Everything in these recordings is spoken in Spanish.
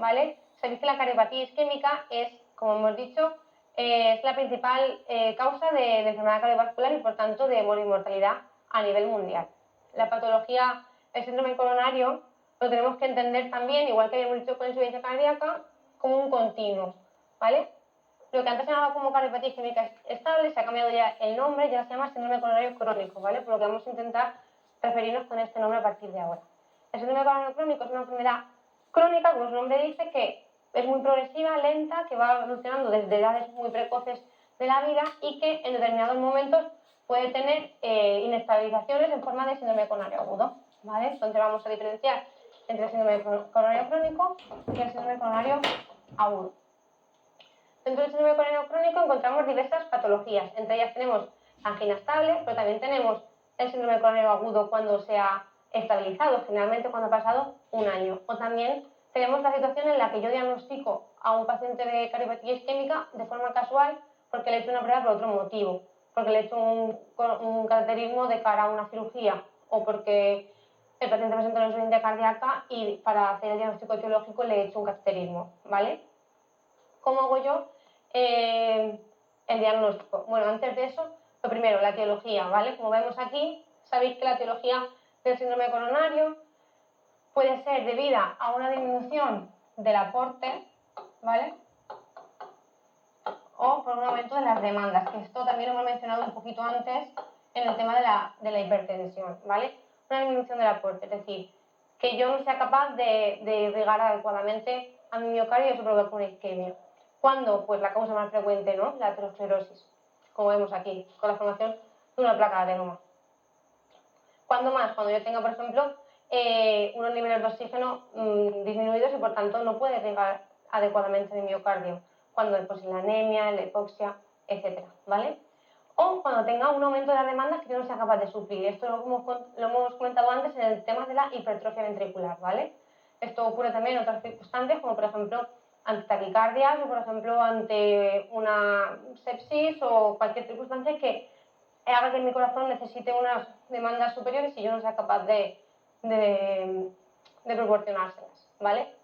¿vale? Sabéis que la cardiopatía isquémica es, como hemos dicho, es la principal causa de enfermedad cardiovascular y, por tanto, de mortalidad a nivel mundial. La patología del síndrome coronario lo tenemos que entender también, igual que habíamos dicho con insuficiencia cardíaca, como un continuo, ¿vale? Lo que antes se llamaba como cardiopatía isquémica estable se ha cambiado ya el nombre, ya se llama síndrome coronario crónico, ¿vale? Por lo que vamos a intentar referirnos con este nombre a partir de ahora. El síndrome coronario crónico es una enfermedad crónica, como su nombre dice, que es muy progresiva, lenta, que va evolucionando desde edades muy precoces de la vida y que en determinados momentos puede tener inestabilizaciones en forma de síndrome coronario agudo, ¿vale? Entonces vamos a diferenciar entre el síndrome coronario crónico y el síndrome coronario agudo. Dentro del síndrome coronario crónico encontramos diversas patologías. Entre ellas tenemos angina estable, pero también tenemos el síndrome coronario agudo cuando se ha estabilizado, generalmente cuando ha pasado un año. O también tenemos la situación en la que yo diagnostico a un paciente de cardiopatía isquémica de forma casual porque le he hecho una prueba por otro motivo, porque le he hecho un cateterismo de cara a una cirugía o porque el paciente presenta una insuficiencia cardíaca y para hacer el diagnóstico etiológico le he hecho un cateterismo, ¿vale? ¿Cómo hago yo el diagnóstico? Bueno, antes de eso, lo primero, la etiología, ¿vale? Como vemos aquí, sabéis que la etiología del síndrome coronario puede ser debida a una disminución del aporte, ¿vale? O por un aumento de las demandas, que esto también lo hemos mencionado un poquito antes en el tema de la hipertensión, ¿vale? Una disminución del aporte, es decir, que yo no sea capaz de irrigar adecuadamente a mi miocardio y eso provoca una isquemia. ¿Cuándo? Pues la causa más frecuente, ¿no? La aterosclerosis, como vemos aquí, con la formación de una placa de adenoma. ¿Cuándo más? Cuando yo tenga, por ejemplo, unos niveles de oxígeno disminuidos y por tanto no puede irrigar adecuadamente mi miocardio. Cuando pues la anemia, la hipoxia, etcétera, ¿vale? O cuando tenga un aumento de las demandas que yo no sea capaz de suplir. Esto lo hemos comentado antes en el tema de la hipertrofia ventricular, ¿vale? Esto ocurre también en otras circunstancias, como por ejemplo ante taquicardias o por ejemplo ante una sepsis o cualquier circunstancia que haga que mi corazón necesite unas demandas superiores y yo no sea capaz de proporcionárselas, ¿vale?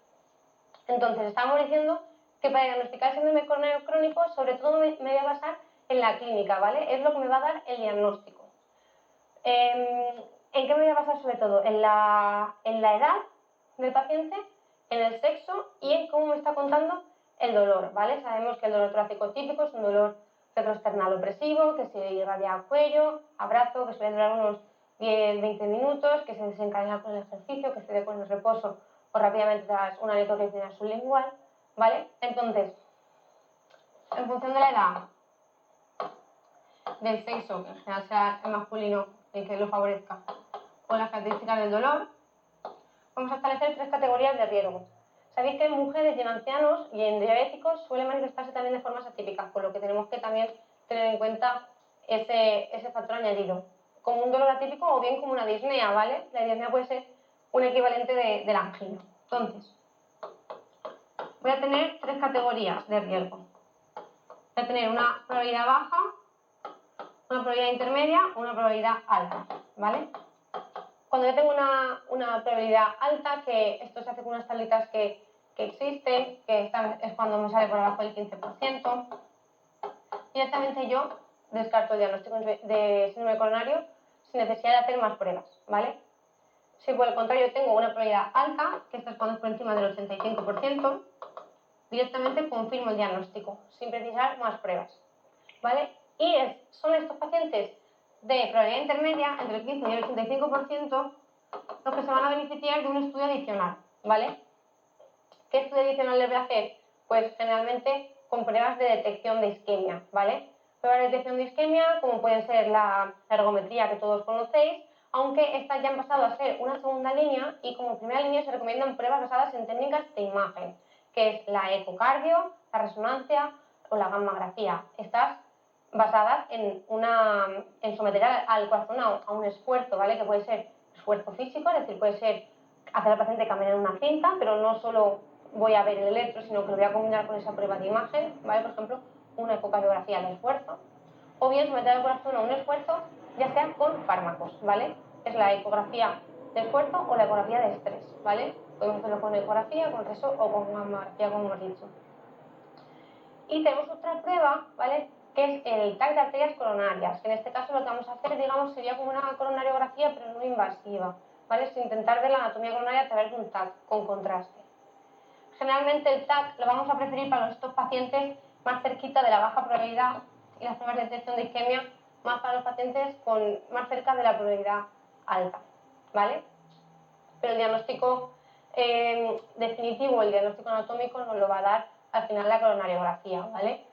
Entonces, estábamos diciendo que para diagnosticar el síndrome coronario crónico, sobre todo me voy a basar en la clínica, ¿vale? Es lo que me va a dar el diagnóstico. ¿En qué me voy a basar sobre todo? En la edad del paciente, en el sexo y en cómo me está contando el dolor, ¿vale? Sabemos que el dolor torácico típico es un dolor retroesternal opresivo, que se irradia a cuello, a brazo, que suele durar unos 10-20 minutos, que se desencadena con el ejercicio, que se ve con el reposo o rápidamente tras una nitroglicina sublingual, ¿vale? Entonces, en función de la edad, del sexo, que en general sea el masculino el que lo favorezca, o las características del dolor, vamos a establecer 3 categorías de riesgo. Sabéis que en mujeres y en ancianos y en diabéticos suele manifestarse también de formas atípicas, por lo que tenemos que también tener en cuenta ese factor añadido, como un dolor atípico o bien como una disnea, ¿vale? La disnea puede ser un equivalente de la angina. Entonces, voy a tener 3 categorías de riesgo. Voy a tener una probabilidad baja, una probabilidad intermedia o una probabilidad alta, ¿vale? Cuando yo tengo una probabilidad alta, que esto se hace con unas tablitas que existen, que es cuando me sale por abajo del 15%, directamente yo descarto el diagnóstico de síndrome coronario sin necesidad de hacer más pruebas, ¿vale? Si por el contrario tengo una probabilidad alta, que esto es cuando es por encima del 85%, directamente confirmo el diagnóstico, sin precisar más pruebas, ¿vale? Y son estos pacientes de probabilidad intermedia, entre el 15 y el 85%, los que se van a beneficiar de un estudio adicional, ¿vale? ¿Qué estudio adicional les voy a hacer? Pues generalmente con pruebas de detección de isquemia, ¿vale? Pruebas de detección de isquemia, como pueden ser la ergometría que todos conocéis, aunque estas ya han pasado a ser una segunda línea y como primera línea se recomiendan pruebas basadas en técnicas de imagen, que es la ecocardio, la resonancia o la gammagrafía. Estas basadas en someter al corazón a un esfuerzo, ¿vale? Que puede ser esfuerzo físico, es decir, puede ser hacer al paciente caminar en una cinta, pero no solo voy a ver el electro, sino que lo voy a combinar con esa prueba de imagen, ¿vale? Por ejemplo, una ecocardiografía de esfuerzo, o bien someter al corazón a un esfuerzo, ya sea con fármacos, ¿vale? Es la ecografía de esfuerzo o la ecografía de estrés, ¿vale? Podemos hacerlo con ecografía, con reso o con mamografía, como hemos dicho. Y tenemos otra prueba, ¿vale?, que es el TAC de arterias coronarias, que en este caso lo que vamos a hacer, digamos, sería como una coronariografía, pero no invasiva, ¿vale? Es intentar ver la anatomía coronaria a través de un TAC con contraste. Generalmente el TAC lo vamos a preferir para estos pacientes más cerquita de la baja probabilidad y las pruebas de detección de isquemia más para los pacientes más cerca de la probabilidad alta, ¿vale? Pero el diagnóstico definitivo, el diagnóstico anatómico nos lo va a dar al final la coronariografía, ¿vale?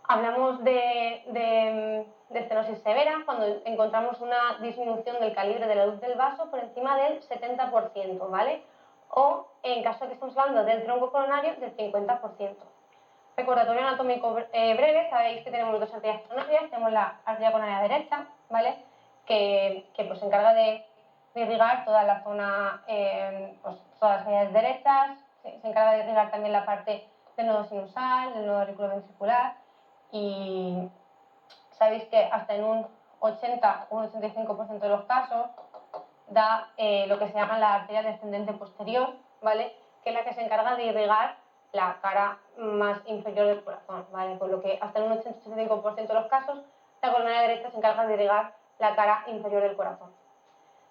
Hablamos de estenosis severa cuando encontramos una disminución del calibre de la luz del vaso por encima del 70%, ¿vale? O en caso de que estemos hablando del tronco coronario, del 50%. Recordatorio anatómico breve, sabéis que tenemos dos arterias coronarias, tenemos la arteria coronaria derecha, ¿vale?, que pues se encarga de irrigar toda la zona, pues todas las venas derechas, se encarga de irrigar también la parte del nodo sinusal, del nodo auriculoventricular, y sabéis que hasta en un 80 o un 85% de los casos da lo que se llama la arteria descendente posterior, ¿vale?, que es la que se encarga de irrigar la cara más inferior del corazón, ¿vale? Por lo que hasta en un 85% de los casos la coronaria derecha se encarga de irrigar la cara inferior del corazón.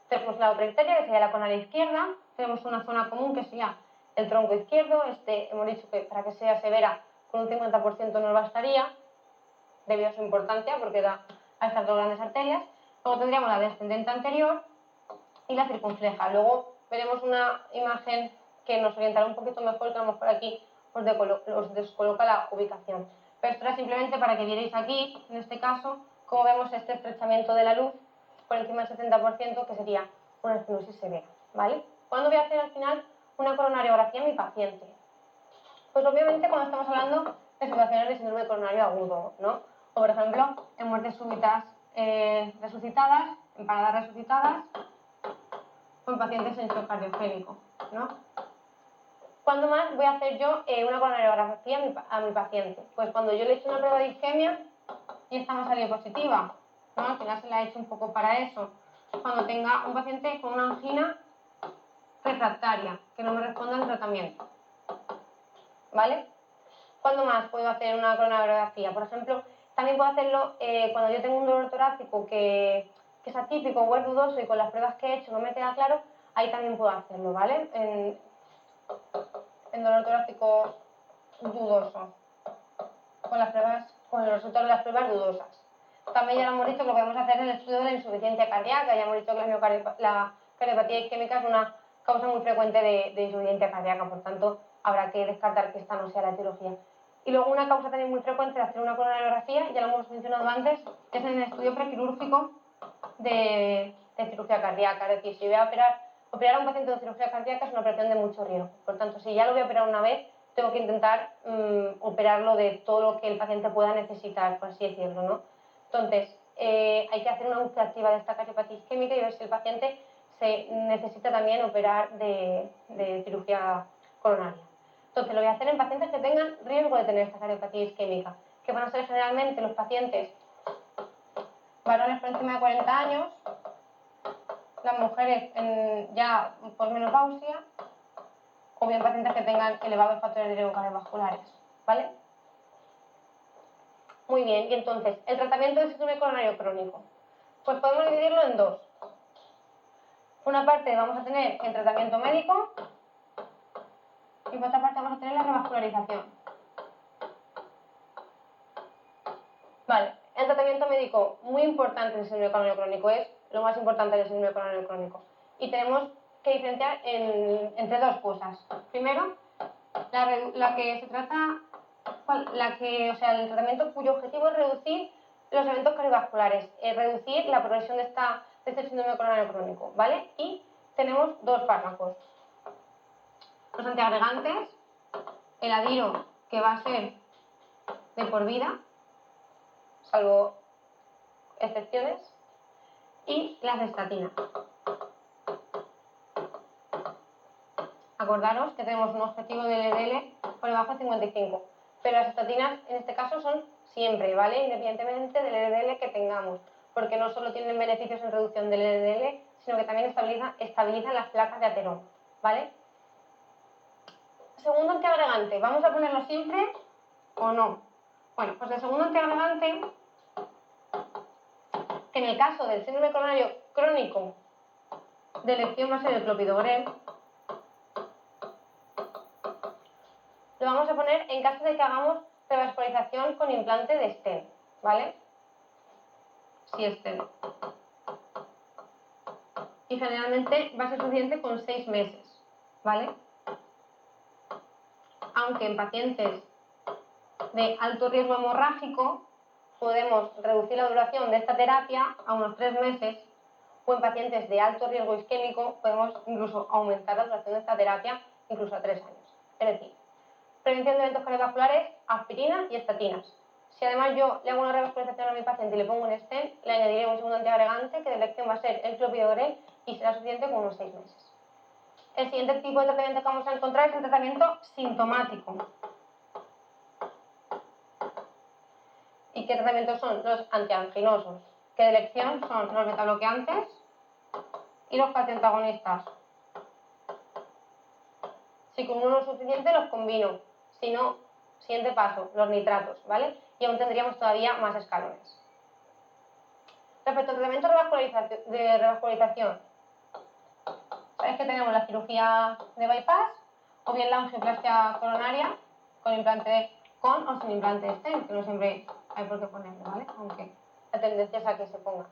Tenemos la otra arteria, que sería la coronaria izquierda. Tenemos una zona común que sería el tronco izquierdo. Hemos dicho que para que sea severa con un 50% no bastaría, debido a su importancia, porque da a estas dos grandes arterias. Luego tendríamos la descendente anterior y la circunfleja. Luego veremos una imagen que nos orientará un poquito mejor, que a lo mejor aquí os descoloca la ubicación. Pero esto era simplemente para que vierais aquí, en este caso, cómo vemos este estrechamiento de la luz por encima del 70%, que sería una estenosis severa, ¿vale? ¿Cuándo voy a hacer al final una coronariografía a mi paciente? Pues obviamente cuando estamos hablando de situaciones de síndrome coronario agudo, ¿no? O por ejemplo, en muertes súbitas resucitadas, en paradas resucitadas, o en pacientes en shock cardiogénico, ¿no? ¿Cuándo más voy a hacer yo una coronariografía a mi paciente? Pues cuando yo le he hecho una prueba de isquemia y esta me salió positiva, ¿no? Al final se la he hecho un poco para eso. Cuando tenga un paciente con una angina refractaria, que no me responda al tratamiento, ¿vale? ¿Cuándo más puedo hacer una coronariografía? Por ejemplo, también puedo hacerlo cuando yo tengo un dolor torácico que es atípico o es dudoso y con las pruebas que he hecho no me queda claro, ahí también puedo hacerlo, ¿vale? En dolor torácico dudoso, con los resultados de las pruebas dudosas. También ya lo hemos dicho que lo podemos hacer en el estudio de la insuficiencia cardíaca. Ya hemos dicho que la cardiopatía isquémica es una causa muy frecuente de insuficiencia cardíaca, por tanto habrá que descartar que esta no sea la etiología. Y luego una causa también muy frecuente de hacer una coronariografía, ya lo hemos mencionado antes, es en el estudio prequirúrgico de cirugía cardíaca. Es decir, si voy a operar a un paciente de cirugía cardíaca es una operación de mucho riesgo. Por tanto, si ya lo voy a operar una vez, tengo que intentar operarlo de todo lo que el paciente pueda necesitar, por así decirlo, ¿no? Entonces, hay que hacer una búsqueda activa de esta cardiopatía isquémica y ver si el paciente se necesita también operar de cirugía coronaria. Entonces, lo voy a hacer en pacientes que tengan riesgo de tener esta cardiopatía isquémica, que van a ser generalmente los pacientes varones por encima de 40 años, las mujeres ya por menopausia, o bien pacientes que tengan elevados factores de riesgo cardiovasculares, ¿vale? Muy bien, y entonces, el tratamiento del síndrome coronario crónico, pues podemos dividirlo en dos. Una parte vamos a tener el tratamiento médico y por otra parte vamos a tener la revascularización. Vale, el tratamiento médico muy importante del síndrome coronario crónico, es lo más importante del síndrome coronario crónico. Y tenemos que diferenciar entre dos cosas. Primero, la que se trata, o sea, el tratamiento cuyo objetivo es reducir los eventos cardiovasculares, reducir la progresión de este síndrome coronario crónico, ¿vale? Y tenemos dos fármacos. Los antiagregantes, el adiro, que va a ser de por vida, salvo excepciones, y las estatinas. Acordaros que tenemos un objetivo de LDL por debajo de 55, pero las estatinas en este caso son siempre, ¿vale? Independientemente del LDL que tengamos, porque no solo tienen beneficios en reducción del LDL, sino que también estabilizan las placas de ateroma, ¿vale? segundo antiagregante, ¿vamos a ponerlo siempre o no? Bueno, pues el segundo antiagregante, que en el caso del síndrome coronario crónico de elección va a ser el clopidogrel, lo vamos a poner en caso de que hagamos revascularización con implante de stent, ¿vale? Sí, stent. Y generalmente va a ser suficiente con 6 meses, ¿vale? Aunque en pacientes de alto riesgo hemorrágico podemos reducir la duración de esta terapia a unos 3 meses, o en pacientes de alto riesgo isquémico podemos incluso aumentar la duración de esta terapia incluso a 3 años. Es decir, prevención de eventos cardiovasculares, aspirina y estatinas. Si además yo le hago una revascularización a mi paciente y le pongo un stent, le añadiré un segundo antiagregante que de elección va a ser el clopidogrel y será suficiente con unos 6 meses. El siguiente tipo de tratamiento que vamos a encontrar es el tratamiento sintomático. ¿Y qué tratamientos son? Los antianginosos, que de elección son los betabloqueantes y los antagonistas. Si con uno no es suficiente, los combino. Si no, siguiente paso, los nitratos, ¿vale? Y aún tendríamos todavía más escalones. Respecto al tratamiento de revascularización, sabéis que tenemos la cirugía de bypass o bien la angioplastia coronaria con implante con o sin implante de stent, que no siempre hay por qué ponerlo, ¿vale? Aunque la tendencia es a que se ponga.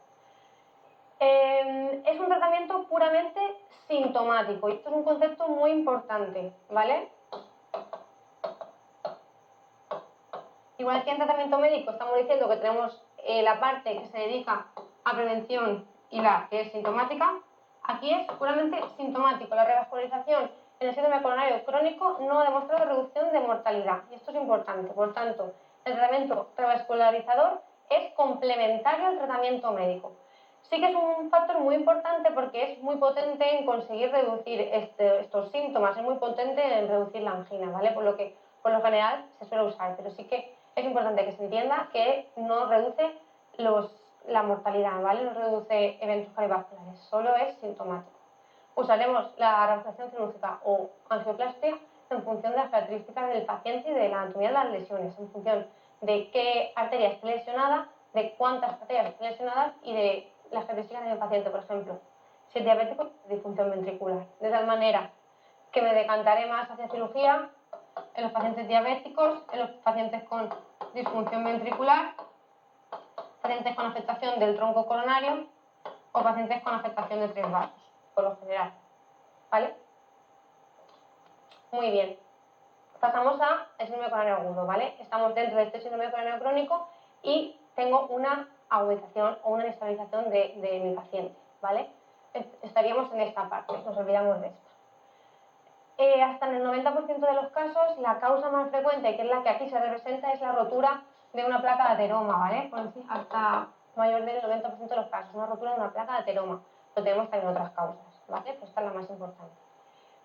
Es un tratamiento puramente sintomático y esto es un concepto muy importante, ¿vale? Igual que en tratamiento médico estamos diciendo que tenemos la parte que se dedica a prevención y la que es sintomática, aquí es puramente sintomático. La revascularización en el síndrome coronario crónico no ha demostrado reducción de mortalidad y esto es importante. Por tanto, el tratamiento revascularizador es complementario al tratamiento médico. Sí que es un factor muy importante porque es muy potente en conseguir reducir estos síntomas, es muy potente en reducir la angina, ¿vale? Por lo que por lo general se suele usar, pero sí que es importante que se entienda que no reduce la mortalidad, ¿vale? No reduce eventos cardiovasculares, solo es sintomático. Usaremos la reabsorción quirúrgica o angioplastia en función de las características del paciente y de la anatomía de las lesiones, en función de qué arteria esté lesionada, de cuántas arterias estén lesionadas y de las características del paciente, por ejemplo. Si es diabético, disfunción ventricular. De tal manera que me decantaré más hacia cirugía en los pacientes diabéticos, en los pacientes con disfunción ventricular, pacientes con afectación del tronco coronario o pacientes con afectación de 3 vasos, por lo general. ¿Vale? Muy bien. Pasamos al síndrome coronario agudo, ¿vale? Estamos dentro de este síndrome coronario crónico y tengo una agudización o una inestabilización de mi paciente, ¿vale? Estaríamos en esta parte, nos olvidamos de esto. Hasta en el 90% de los casos, la causa más frecuente, que es la que aquí se representa, es la rotura de una placa de ateroma, ¿vale? Por decir, hasta mayor del 90% de los casos, una rotura de una placa de ateroma. Lo tenemos también otras causas, ¿vale? Pues esta es la más importante.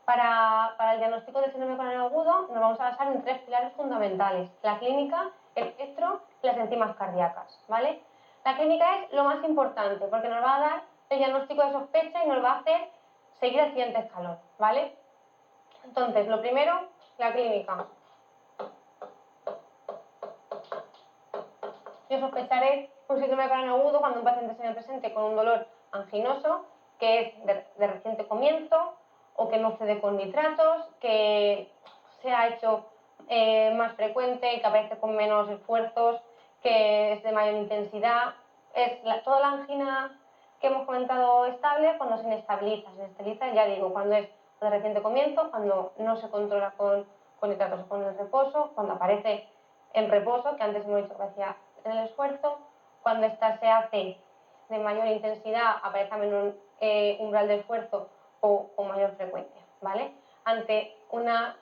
Para el diagnóstico del síndrome coronario agudo nos vamos a basar en 3 pilares fundamentales: la clínica, el electro y las enzimas cardíacas, ¿vale? La clínica es lo más importante porque nos va a dar el diagnóstico de sospecha y nos va a hacer seguir el siguiente escalón, ¿vale? Entonces, lo primero, la clínica. Yo sospecharé un síndrome coronario agudo cuando un paciente se me presente con un dolor anginoso que es de reciente comienzo o que no cede con nitratos, que se ha hecho más frecuente, que aparece con menos esfuerzos, que es de mayor intensidad. Es toda la angina que hemos comentado estable cuando se inestabiliza. Se inestabiliza, ya digo, cuando es de reciente comienzo, cuando no se controla con nitratos o con el reposo, cuando aparece en reposo, que antes hemos dicho que aparecía en el esfuerzo, cuando esta se hace de mayor intensidad, aparece a menor umbral de esfuerzo o con mayor frecuencia, ¿vale? Ante una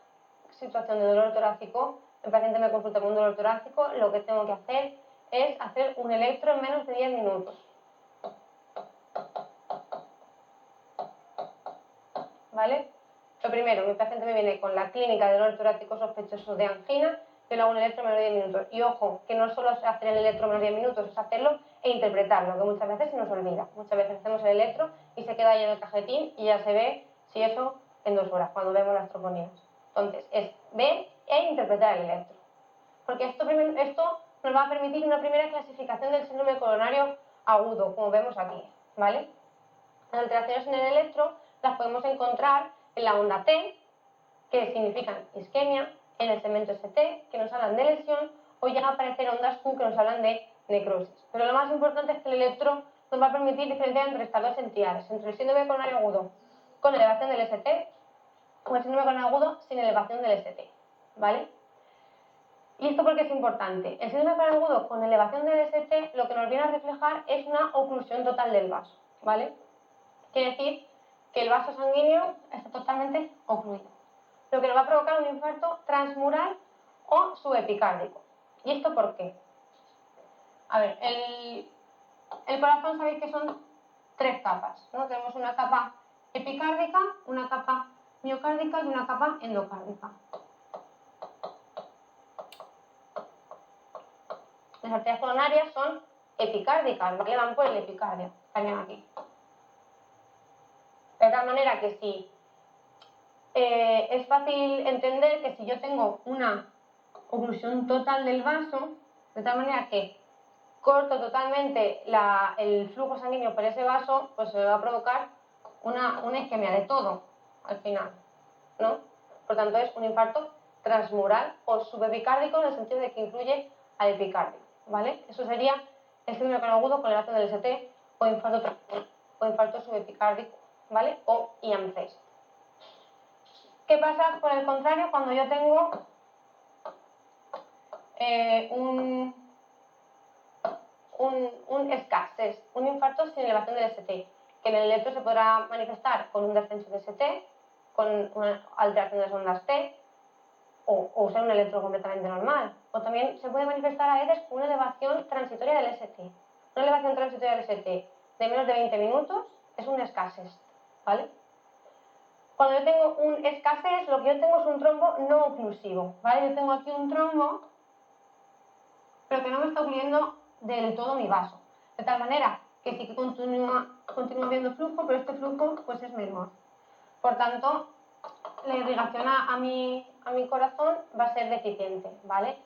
situación de dolor torácico, el paciente me consulta con un dolor torácico, lo que tengo que hacer es hacer un electro en menos de 10 minutos. ¿Vale? Lo primero, mi paciente me viene con la clínica de dolor torácico sospechoso de angina, yo le hago un electro en menos de 10 minutos. Y ojo, que no solo es hacer el electro en menos de 10 minutos, es hacerlo e interpretarlo, que muchas veces se nos olvida. Muchas veces hacemos el electro y se queda ahí en el cajetín y ya se ve si eso en 2 horas, cuando vemos las troponías. Entonces, es ver e interpretar el electro. Porque esto nos va a permitir una primera clasificación del síndrome coronario agudo, como vemos aquí, ¿vale? Las alteraciones en el electro las podemos encontrar en la onda T, que significan isquemia, en el segmento ST, que nos hablan de lesión, o ya aparecen ondas Q, que nos hablan de necrosis. Pero lo más importante es que el electro nos va a permitir diferenciar entre estas dos entidades, entre el síndrome coronario agudo con elevación del ST o el síndrome coronario agudo sin elevación del ST, ¿vale? ¿Y esto por qué es importante? El síndrome coronario agudo con elevación del ST lo que nos viene a reflejar es una oclusión total del vaso, ¿vale? Quiere decir que el vaso sanguíneo está totalmente ocluido, lo que nos va a provocar un infarto transmural o subepicárdico. ¿Y esto por qué? A ver, el corazón sabéis que son 3 capas, ¿no? Tenemos una capa epicárdica, una capa miocárdica y una capa endocárdica. Las arterias coronarias son epicárdicas, ¿vale? Van por el epicardio, estarían aquí. De tal manera que si es fácil entender que si yo tengo una oclusión total del vaso, de tal manera que corto totalmente el flujo sanguíneo por ese vaso, pues se va a provocar una isquemia de todo al final, ¿no? Por tanto, es un infarto transmural o subepicárdico en el sentido de que incluye al epicardio, ¿vale? Eso sería el síndrome coronario agudo con elevación del ST o infarto subepicárdico, ¿vale? O IAM3. ¿Qué pasa por el contrario cuando yo tengo un escasez, un infarto sin elevación del ST, que en el electro se podrá manifestar con un descenso de ST, con una alteración de las ondas T, o usar un electro completamente normal. O también se puede manifestar a veces con una elevación transitoria del ST. Una elevación transitoria del ST de menos de 20 minutos es un escasez, ¿vale? Cuando yo tengo un escasez, lo que yo tengo es un trombo no oclusivo, ¿vale? Yo tengo aquí un trombo, pero que no me está ocluyendo del todo mi vaso. De tal manera que sí que continúa habiendo flujo, pero este flujo pues es menor. Por tanto, la irrigación a mi corazón va a ser deficiente, ¿vale?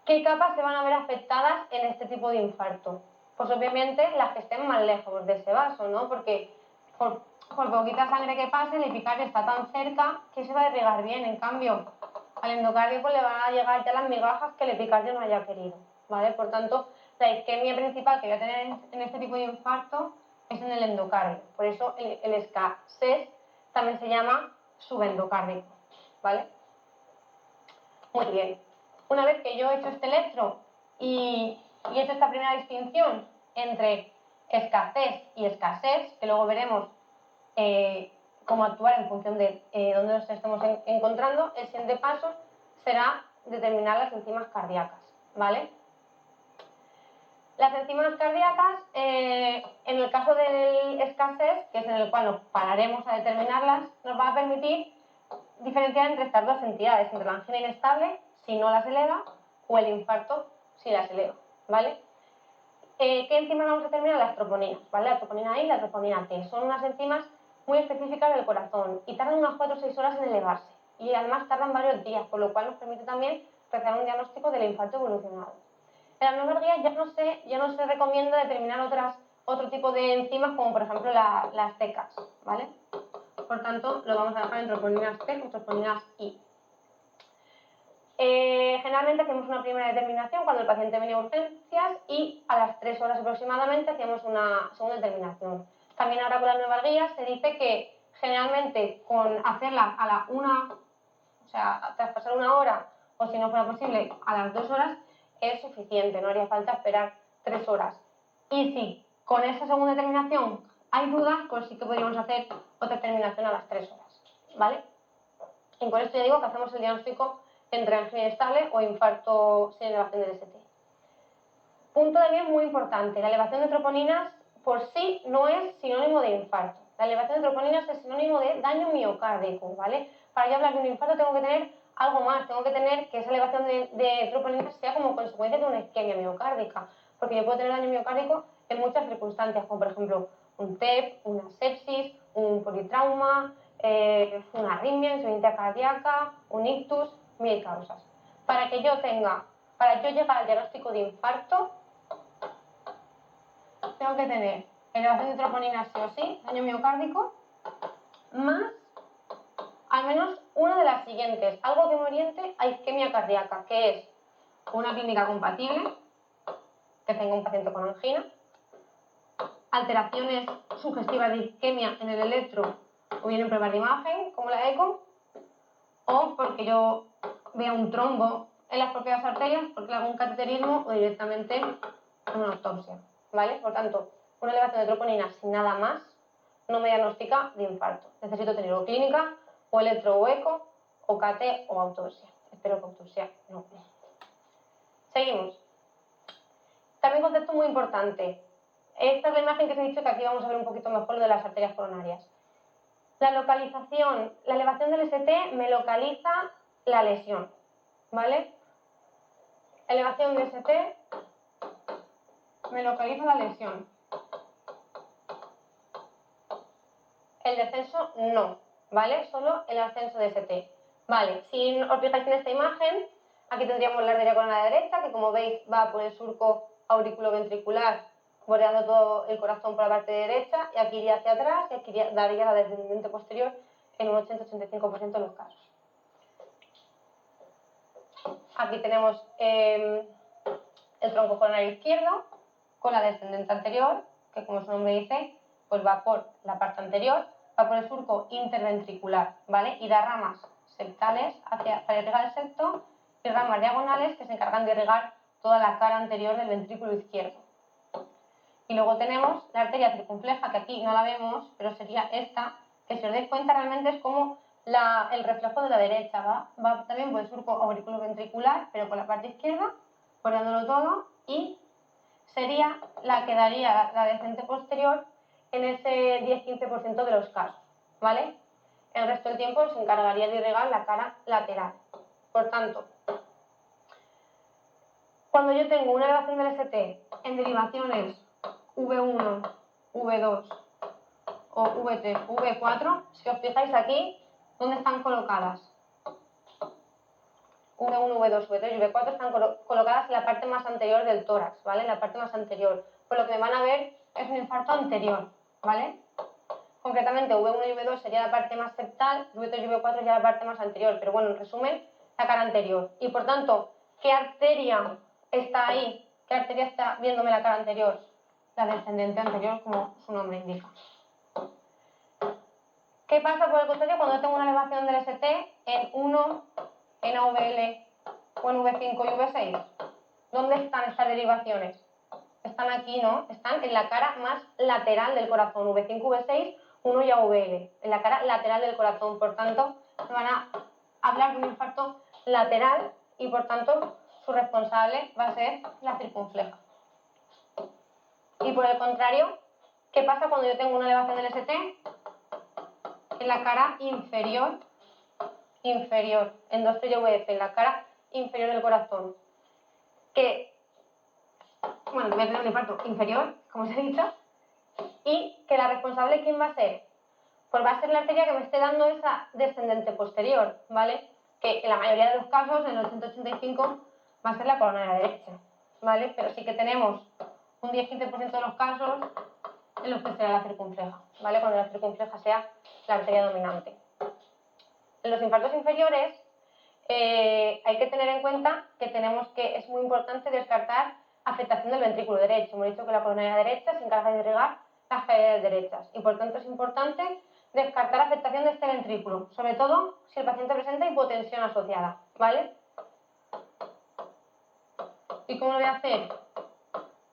¿Qué capas se van a ver afectadas en este tipo de infarto? Pues obviamente las que estén más lejos de ese vaso, ¿no? Porque por poquita sangre que pase, el epicardio está tan cerca que se va a irrigar bien. En cambio, al endocardio pues le van a llegar ya las migajas que el epicardio no haya querido, ¿vale? Por tanto, la isquemia principal que voy a tener en este tipo de infarto es en el endocardio. Por eso el escasez también se llama subendocárdico, ¿vale? Muy bien. Una vez que yo he hecho este electro y he hecho esta primera distinción entre escasez y escasez, que luego veremos cómo actuar en función de dónde nos estemos encontrando, el siguiente paso será determinar las enzimas cardíacas, ¿vale? Las enzimas cardíacas, en el caso del escasez, que es en el cual nos pararemos a determinarlas, nos va a permitir diferenciar entre estas dos entidades, entre la angina inestable, si no las eleva, o el infarto, si las eleva, ¿vale? ¿Qué enzimas vamos a determinar? Las troponinas, ¿vale? La troponina I y la troponina T. Son unas enzimas muy específicas del corazón y tardan unas 4 o 6 horas en elevarse. Y además tardan varios días, por lo cual nos permite también realizar un diagnóstico del infarto evolucionado. En las nuevas guías ya no se recomienda determinar otro tipo de enzimas, como por ejemplo las TECAS, ¿vale? Por tanto, lo vamos a dejar en troponinas T o troponinas I. Generalmente hacemos una primera determinación cuando el paciente viene a urgencias y a las 3 horas aproximadamente hacemos una segunda determinación. También ahora con las nuevas guías se dice que generalmente con hacerla a la 1, o sea, tras pasar 1 hora o si no fuera posible a las 2 horas es suficiente, no haría falta esperar 3 horas. Y si con esa segunda determinación hay dudas, pues sí que podríamos hacer otra determinación a las 3 horas, ¿vale? Y con esto ya digo que hacemos el diagnóstico entre angina inestable o infarto sin elevación del ST. Punto también muy importante, la elevación de troponinas por sí no es sinónimo de infarto. La elevación de troponinas es sinónimo de daño miocárdico, ¿vale? Para yo hablar de un infarto tengo que tener algo más, tengo que tener que esa elevación de troponinas sea como consecuencia de una isquemia miocárdica, porque yo puedo tener daño miocárdico en muchas circunstancias, como por ejemplo un TEP, una sepsis, un politrauma, una arritmia, insuficiencia cardíaca, un ictus, 1000 causas. Para yo llegar al diagnóstico de infarto, tengo que tener elevación de troponina sí o sí, daño miocárdico, más al menos una de las siguientes, algo que me oriente a isquemia cardíaca, que es una clínica compatible, que tenga un paciente con angina, alteraciones sugestivas de isquemia en el electro o bien en pruebas de imagen, como la eco, o porque yo vea un trombo en las propias arterias, porque le hago un cateterismo o directamente una autopsia, ¿vale? Por tanto, una elevación de troponina sin nada más no me diagnostica de infarto. Necesito tener o clínica, o electro o eco, o CT o autopsia. Espero que autopsia no. Seguimos. También concepto muy importante. Esta es la imagen que os he dicho, que aquí vamos a ver un poquito mejor lo de las arterias coronarias. La localización, la elevación del ST me localiza la lesión, ¿vale? Elevación de ST me localiza la lesión. El descenso no, ¿vale? Solo el ascenso de ST. Vale, si os fijáis en esta imagen, aquí tendríamos la arteria coronaria derecha, que como veis va por el surco auriculoventricular, bordeando todo el corazón por la parte derecha, y aquí iría hacia atrás, y aquí daría la descendente posterior en un 80-85% de los casos. Aquí tenemos el tronco coronario izquierdo con la descendente anterior, que como su nombre dice, pues va por la parte anterior, va por el surco interventricular, ¿vale? Y da ramas septales para irrigar el septo y ramas diagonales que se encargan de irrigar toda la cara anterior del ventrículo izquierdo. Y luego tenemos la arteria circunfleja, que aquí no la vemos, pero sería esta, que si os dais cuenta realmente es como el reflejo de la derecha, va también por el surco auriculoventricular, pero por la parte izquierda, bordeándolo todo, y sería la que daría la descendente posterior en ese 10-15% de los casos, ¿vale? El resto del tiempo se encargaría de irrigar la cara lateral. Por tanto, cuando yo tengo una elevación del ST en derivaciones V1, V2 o V3, V4, si os fijáis aquí, ¿dónde están colocadas? V1, V2, V3 y V4 están colocadas en la parte más anterior del tórax, ¿vale? En la parte más anterior. Por lo que me van a ver es un infarto anterior, ¿vale? Concretamente, V1 y V2 sería la parte más septal, V3 y V4 sería la parte más anterior, pero bueno, en resumen, la cara anterior. Y por tanto, ¿qué arteria está ahí? ¿Qué arteria está viéndome la cara anterior? La descendente anterior, como su nombre indica. ¿Qué pasa por el contrario cuando tengo una elevación del ST en 1, en AVL o en V5 y V6? ¿Dónde están estas derivaciones? Están aquí, ¿no? Están en la cara más lateral del corazón, V5, V6, 1 y AVL, en la cara lateral del corazón. Por tanto, me van a hablar de un infarto lateral y por tanto su responsable va a ser la circunfleja. Y por el contrario, ¿qué pasa cuando yo tengo una elevación del ST? En la cara inferior, en 2 y VF, en la cara inferior del corazón. Voy a tener un infarto inferior, como os he dicho, y que la responsable, ¿quién va a ser? Pues va a ser la arteria que me esté dando esa descendente posterior, ¿vale? Que en la mayoría de los casos, en el 185, va a ser la coronaria derecha, ¿vale? Pero sí que tenemos un 10-15% de los casos en los que será la circunfleja, ¿vale? Cuando la circunfleja sea la arteria dominante. En los infartos inferiores hay que tener en cuenta que es muy importante descartar afectación del ventrículo derecho. Hemos dicho que la coronaria derecha se encarga de irrigar las cavidades derechas y por tanto es importante descartar afectación de este ventrículo, sobre todo si el paciente presenta hipotensión asociada, ¿vale? ¿Y cómo lo voy a hacer?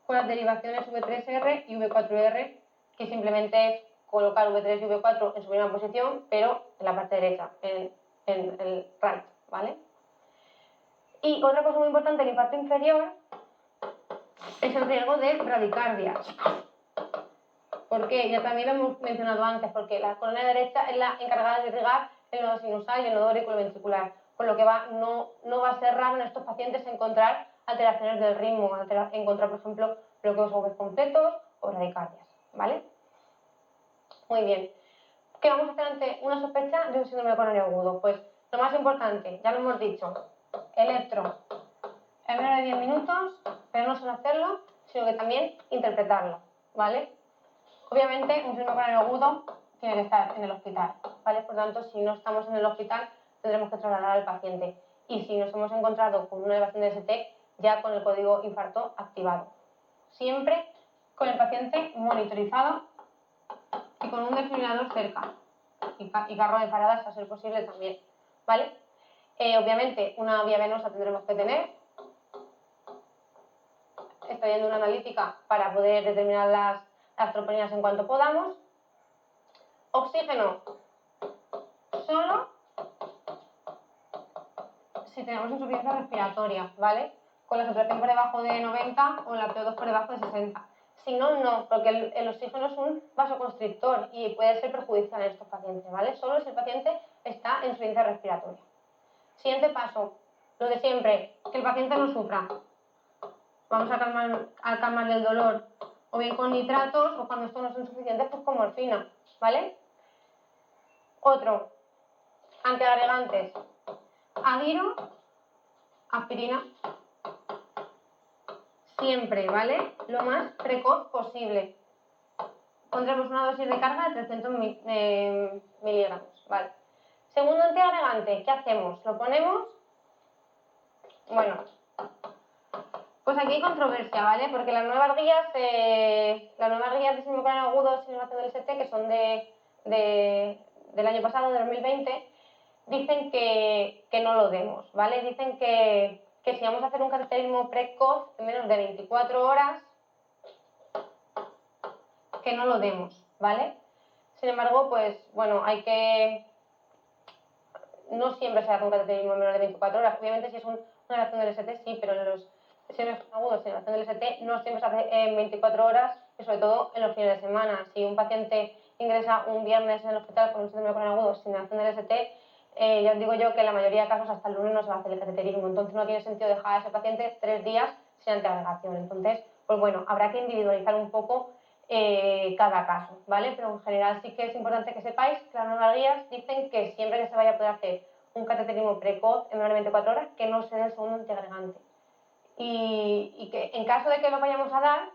Con las derivaciones V3R y V4R, que simplemente es colocar V3 y V4 en su misma posición, pero en la parte derecha, en el right, ¿vale? Y otra cosa muy importante del infarto inferior es el riesgo de bradicardias. ¿Por qué? Ya también lo hemos mencionado antes, porque la coronaria derecha es la encargada de irrigar el nodo sinusal y el nodo auriculoventricular, con lo que no va a ser raro en estos pacientes encontrar alteraciones del ritmo, encontrar, por ejemplo, bloqueos AV completos o bradicardias, ¿vale? Muy bien. ¿Qué vamos a hacer ante una sospecha de un síndrome coronario agudo? Pues lo más importante, ya lo hemos dicho, electro en menos de 10 minutos, pero no solo hacerlo, sino que también interpretarlo, ¿vale? Obviamente, un síndrome coronario agudo tiene que estar en el hospital, ¿vale? Por lo tanto, si no estamos en el hospital, tendremos que trasladar al paciente. Y si nos hemos encontrado con una elevación de ST, ya con el código infarto activado. Siempre con el paciente monitorizado y con un desfibrilador cerca. Y carro de paradas, a ser posible, también, ¿vale? Obviamente, una vía venosa tendremos que tener, extrayendo una analítica para poder determinar las troponinas en cuanto podamos. Oxígeno solo si tenemos insuficiencia respiratoria, ¿vale? Con la saturación por debajo de 90 o la PO2 por debajo de 60. Si no, no, porque el oxígeno es un vasoconstrictor y puede ser perjudicial en estos pacientes, ¿vale? Solo si el paciente está en insuficiencia respiratoria. Siguiente paso, lo de siempre, que el paciente no sufra. Vamos a calmarle el dolor, o bien con nitratos, o cuando estos no son suficientes, pues con morfina, ¿vale? Otro, antiagregantes, adiro, aspirina, siempre, ¿vale? Lo más precoz posible. Pondremos una dosis de carga de 300 miligramos, ¿vale? Segundo antiagregante, ¿qué hacemos? ¿Lo ponemos? Bueno, pues aquí hay controversia, ¿vale? Porque las nuevas guías de síndrome coronario agudo sin elevación del ST, que son del año pasado, de 2020, dicen que no lo demos, ¿vale? Dicen que si vamos a hacer un cateterismo precoz en menos de 24 horas, que no lo demos, ¿vale? Sin embargo, pues, bueno, no siempre se hace un cateterismo en menos de 24 horas. Obviamente, si es una elevación del ST, sí, pero en los síndromes agudos sin elevación del ST no siempre se hace en 24 horas y sobre todo en los fines de semana. Si un paciente ingresa un viernes en el hospital con un síndrome coronario agudo sin elevación del ST, ya os digo yo que en la mayoría de casos hasta el lunes no se va a hacer el cateterismo. Entonces no tiene sentido dejar a ese paciente 3 días sin antiagregación. Entonces, pues bueno, habrá que individualizar un poco cada caso, ¿vale? Pero en general sí que es importante que sepáis que las nuevas guías dicen que siempre que se vaya a poder hacer un cateterismo precoz en menos de 24 horas, que no se dé el segundo antiagregante. Y que en caso de que lo vayamos a dar,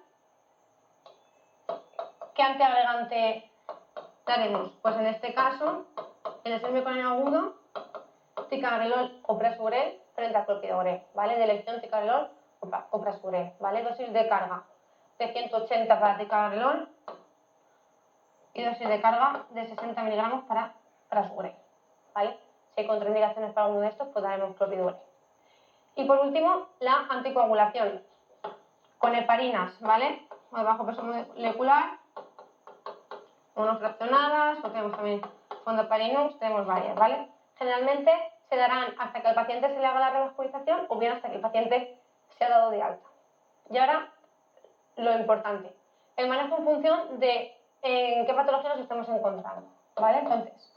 ¿qué antiagregante daremos? Pues en este caso, en el síndrome coronario agudo, ticagrelol o prasugrel frente a clopidogrel, ¿vale? De elección ticagrelol o prasugrel, ¿vale? Dosis de carga de 180 para ticagrelol y dosis de carga de 60 miligramos para prasugrel, ¿vale? Si hay contraindicaciones para alguno de estos, pues daremos clopidogrel. Y por último, la anticoagulación con heparinas, ¿vale? O de bajo peso molecular, monofraccionadas, o tenemos también fondoparinux, tenemos varias, ¿vale? Generalmente se darán hasta que al paciente se le haga la revascularización o bien hasta que el paciente se ha dado de alta. Y ahora, lo importante, el manejo en función de en qué patología nos estamos encontrando, ¿vale? Entonces,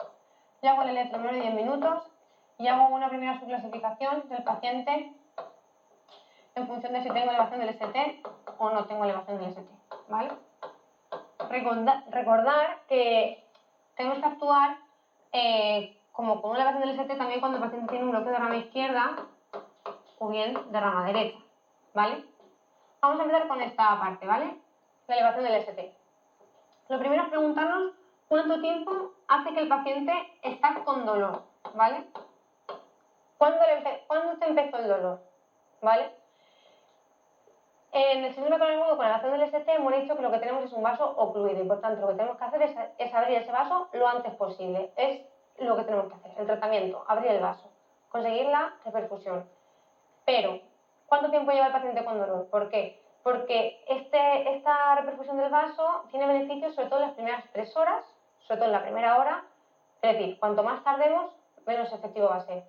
yo hago el electro en menos de 10 minutos y hago una primera subclasificación del paciente en función de si tengo elevación del ST o no tengo elevación del ST, ¿vale? Recordar que tenemos que actuar como con una elevación del ST también cuando el paciente tiene un bloqueo de rama izquierda o bien de rama derecha, ¿vale? Vamos a empezar con esta parte, ¿vale? La elevación del ST. Lo primero es preguntarnos cuánto tiempo hace que el paciente está con dolor, ¿vale? ¿Cuándo te empezó el dolor? ¿Vale? En el síndrome coronario agudo con elevación del ST hemos dicho que lo que tenemos es un vaso ocluido y por tanto lo que tenemos que hacer es abrir ese vaso lo antes posible. Es lo que tenemos que hacer, el tratamiento, abrir el vaso, conseguir la reperfusión. Pero, ¿cuánto tiempo lleva el paciente con dolor? ¿Por qué? Porque esta reperfusión del vaso tiene beneficios sobre todo en las primeras 3 horas, sobre todo en la primera hora, es decir, cuanto más tardemos, menos efectivo va a ser.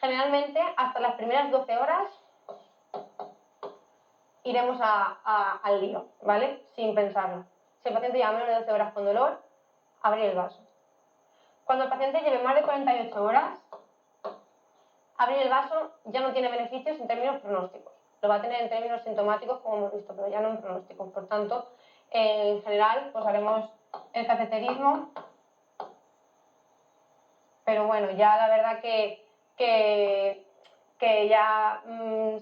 Generalmente, hasta las primeras 12 horas iremos al lío, ¿vale? Sin pensarlo. Si el paciente lleva menos de 12 horas con dolor, abrir el vaso. Cuando el paciente lleve más de 48 horas, abrir el vaso ya no tiene beneficios en términos pronósticos. Lo va a tener en términos sintomáticos, como hemos visto, pero ya no en pronósticos. Por tanto, en general, pues haremos el cateterismo pero bueno, ya la verdad que ya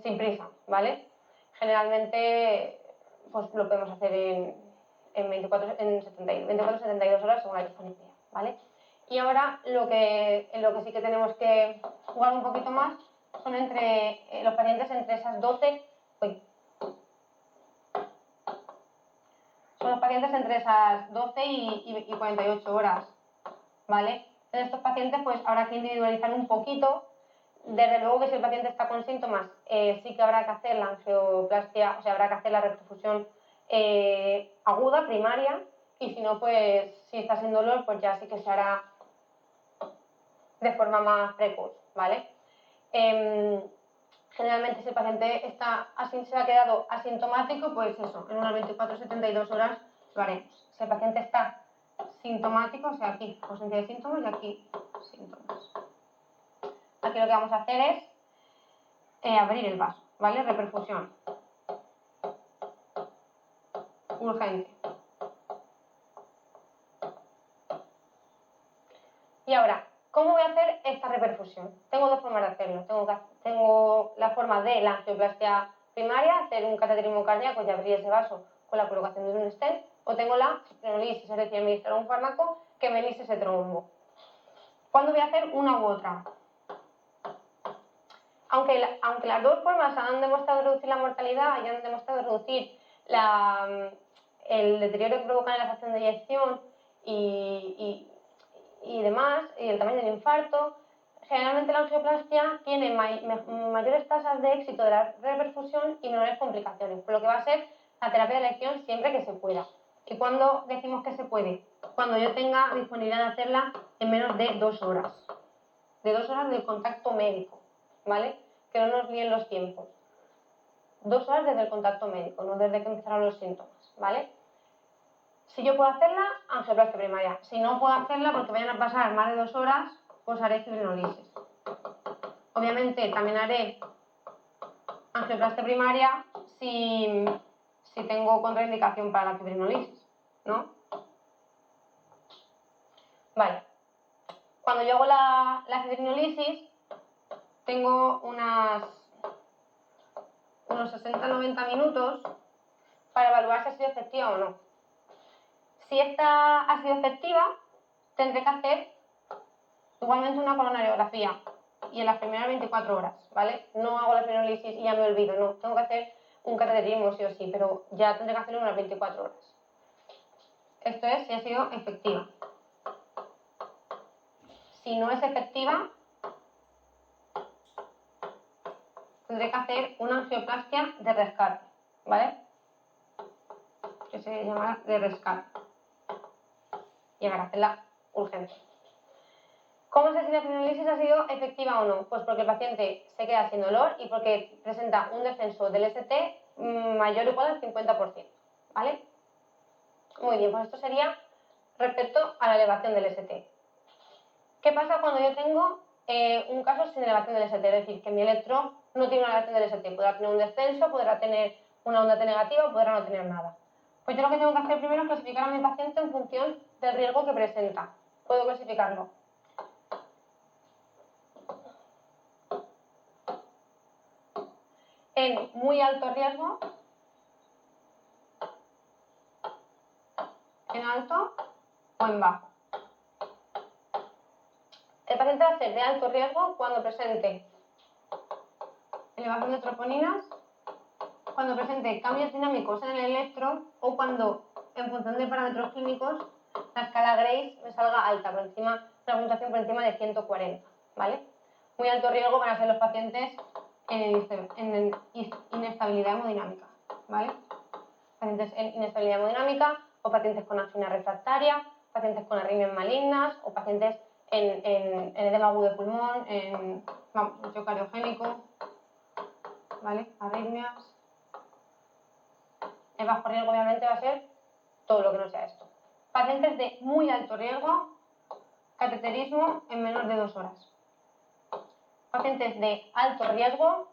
sin prisa, ¿vale? Generalmente pues lo podemos hacer en 24, 72 horas según la disponibilidad, ¿vale? Y ahora en lo que sí que tenemos que jugar un poquito más son entre los pacientes entre esas 12, son los pacientes entre esas 12 y 48 horas, ¿vale? En estos pacientes pues habrá que individualizar un poquito. Desde luego que si el paciente está con síntomas, sí que habrá que hacer la angioplastia, o sea, habrá que hacer la reperfusión aguda, primaria, y si no, pues si está sin dolor, pues ya sí que se hará de forma más precoz, ¿vale? Generalmente si el paciente se ha quedado asintomático, pues eso, en unas 24-72 horas lo haremos. Si el paciente está sintomático, o sea, aquí ausencia de síntomas y aquí síntomas. Aquí lo que vamos a hacer es abrir el vaso, ¿vale? Reperfusión. Urgente. Y ahora, ¿cómo voy a hacer esta reperfusión? Tengo dos formas de hacerlo. Tengo la forma de la angioplastia primaria, hacer un cateterismo cardíaco y abrir ese vaso con la colocación de un stent, o tengo la fibrinolisis, es decir, administrar un fármaco que me lise ese trombo. ¿Cuándo voy a hacer una u otra? Aunque las dos formas han demostrado reducir la mortalidad y han demostrado reducir el deterioro que provoca la facción de eyección y demás, y el tamaño del infarto, generalmente la angioplastia tiene mayores tasas de éxito de la reperfusión y menores complicaciones, por lo que va a ser la terapia de elección siempre que se pueda. ¿Y cuándo decimos que se puede? Cuando yo tenga disponibilidad de hacerla en menos de 2 horas. De 2 horas del contacto médico, ¿vale? Que no nos líen los tiempos. 2 horas desde el contacto médico, no desde que empezaron los síntomas, ¿vale? Si yo puedo hacerla, angioplastia primaria. Si no puedo hacerla porque vayan a pasar más de 2 horas, pues haré fibrinolisis. Obviamente también haré angioplastia primaria si tengo contraindicación para la fibrinolisis, ¿no? Vale. Cuando yo hago la fibrinolisis, tengo unos 60-90 minutos para evaluar si ha sido efectiva o no. Si esta ha sido efectiva, tendré que hacer igualmente una coronariografía y en las primeras 24 horas, ¿vale? No hago la fibrinolisis y ya me olvido, no. Tengo que hacer un cateterismo sí o sí, pero ya tendré que hacerlo en unas 24 horas. Esto es si ha sido efectiva. Si no es efectiva, tendré que hacer una angioplastia de rescate, ¿vale? Que se llamará de rescate. Y habrá que hacerla urgente. ¿Cómo sé si la fibrinolisis ha sido efectiva o no? Pues porque el paciente se queda sin dolor y porque presenta un descenso del ST mayor o igual al 50%, ¿vale? Muy bien, pues esto sería respecto a la elevación del ST. ¿Qué pasa cuando yo tengo un caso sin elevación del ST? Es decir, que mi electro no tiene una elevación del ST. Podrá tener un descenso, podrá tener una onda T negativa o podrá no tener nada. Pues yo lo que tengo que hacer primero es clasificar a mi paciente en función del riesgo que presenta. Puedo clasificarlo en muy alto riesgo, en alto o en bajo. El paciente va a ser de alto riesgo cuando presente elevación de troponinas, cuando presente cambios dinámicos en el electro o cuando, en función de parámetros clínicos, la escala Grace me salga alta, una puntuación por encima de 140, ¿vale? Muy alto riesgo van a ser los pacientes en inestabilidad hemodinámica, ¿vale? Pacientes en inestabilidad hemodinámica o pacientes con angina refractaria, pacientes con arritmias malignas o pacientes en edema agudo de pulmón, en bloqueo cardiogénico, ¿vale? Arritmias. El bajo riesgo obviamente va a ser todo lo que no sea esto. Pacientes de muy alto riesgo, cateterismo en menos de 2 horas. Pacientes de alto riesgo,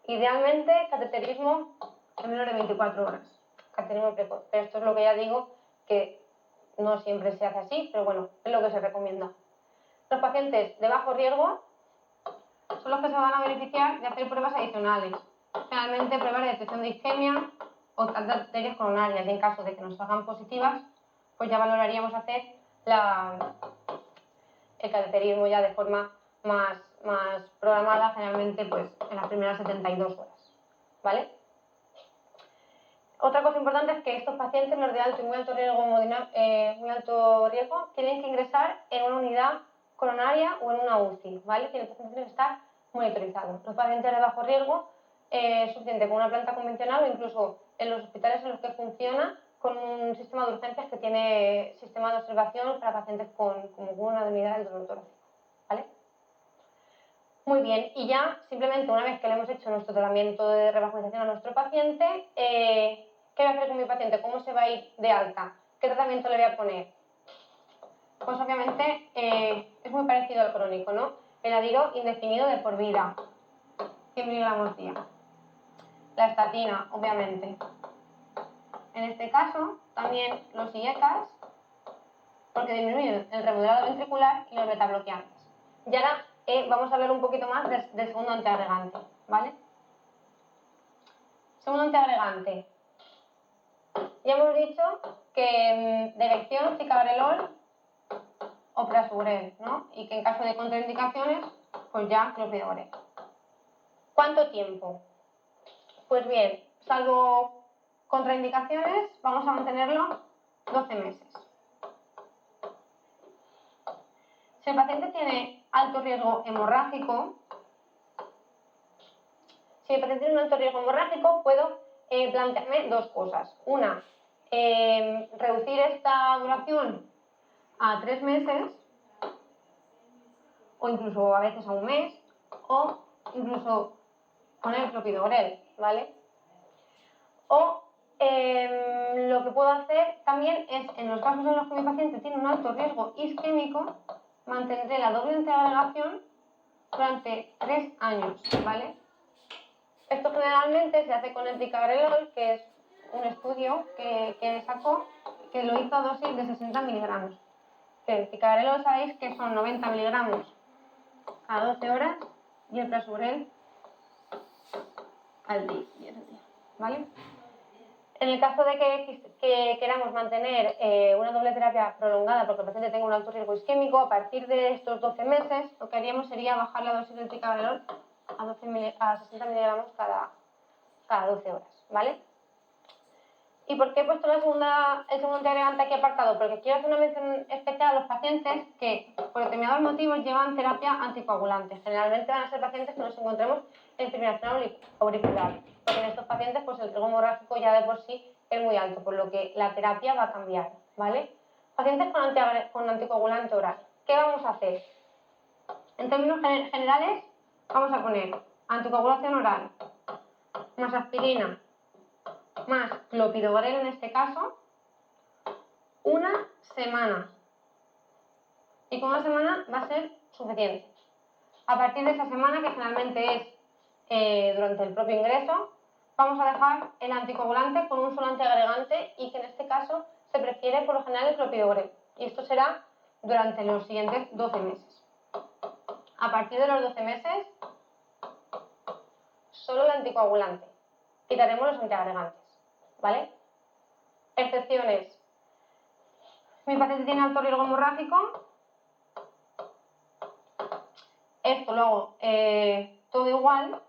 idealmente cateterismo en menos de 24 horas. Cateterismo precoz. Pero esto es lo que ya digo que no siempre se hace así, pero bueno, es lo que se recomienda. Los pacientes de bajo riesgo son los que se van a beneficiar de hacer pruebas adicionales, generalmente pruebas de detección de isquemia o de arterias coronarias, y en caso de que nos salgan positivas, pues ya valoraríamos hacer el cateterismo ya de forma más programada, generalmente pues en las primeras 72 horas, ¿vale? Otra cosa importante es que estos pacientes, los de alto y muy alto riesgo, tienen que ingresar en una unidad coronaria o en una UCI, ¿vale? Los pacientes tienen que estar monitorizados. Los pacientes de bajo riesgo es suficiente con una planta convencional o incluso en los hospitales en los que funciona con un sistema de urgencias que tiene sistema de observación para pacientes con una debilidad del dolor torácico, ¿vale? Muy bien, y ya simplemente una vez que le hemos hecho nuestro tratamiento de revascularización a nuestro paciente, ¿qué voy a hacer con mi paciente? ¿Cómo se va a ir de alta? ¿Qué tratamiento le voy a poner? Pues obviamente es muy parecido al crónico, ¿no? El adiro indefinido de por vida, 100 miligramos día. La estatina, obviamente. En este caso, también los IECAS, porque disminuyen el remodelado ventricular y los betabloqueantes. Y ahora vamos a hablar un poquito más del segundo antiagregante, ¿vale? Segundo antiagregante. Ya hemos dicho que de elección ticagrelol o prasugrel, ¿no? Y que en caso de contraindicaciones, pues ya clopidogrel. ¿Cuánto tiempo? Pues bien, salvo contraindicaciones, vamos a mantenerlo 12 meses. Si el paciente tiene alto riesgo hemorrágico, puedo plantearme dos cosas. Una, reducir esta duración a 3 meses, o incluso a veces a un mes, o incluso poner clopidogrel, ¿vale? O lo que puedo hacer también es, en los casos en los que mi paciente tiene un alto riesgo isquémico, mantendré la doble antiagregación durante 3 años, ¿vale? Esto generalmente se hace con el ticagrelol, que es un estudio que sacó, que lo hizo a dosis de 60 miligramos. El ticagrelol sabéis que son 90 miligramos a 12 horas y el prasugrel al día, ¿vale? En el caso de que queramos mantener una doble terapia prolongada porque el paciente tenga un alto riesgo isquémico, a partir de estos 12 meses lo que haríamos sería bajar la dosis del ticagrelol a 60 miligramos cada 12 horas, ¿vale? ¿Y por qué he puesto el segundo antiagregante aquí apartado? Porque quiero hacer una mención especial a los pacientes que por determinados motivos llevan terapia anticoagulante. Generalmente van a ser pacientes que nos encontremos en fibrilación auricular, porque en estos pacientes pues el riesgo hemorrágico ya de por sí es muy alto, por lo que la terapia va a cambiar, ¿vale? Pacientes con anticoagulante oral, ¿qué vamos a hacer? En términos generales, vamos a poner anticoagulación oral, más aspirina, más clopidogrel en este caso, una semana. Y con una semana va a ser suficiente. A partir de esa semana, que generalmente es durante el propio ingreso, vamos a dejar el anticoagulante con un solo antiagregante y que en este caso se prefiere por lo general el clopidogrel. Y esto será durante los siguientes 12 meses. A partir de los 12 meses, solo el anticoagulante. Quitaremos los antiagregantes, ¿vale? Excepciones. Mi paciente tiene alto riesgo hemorrágico. Esto lo hago todo igual,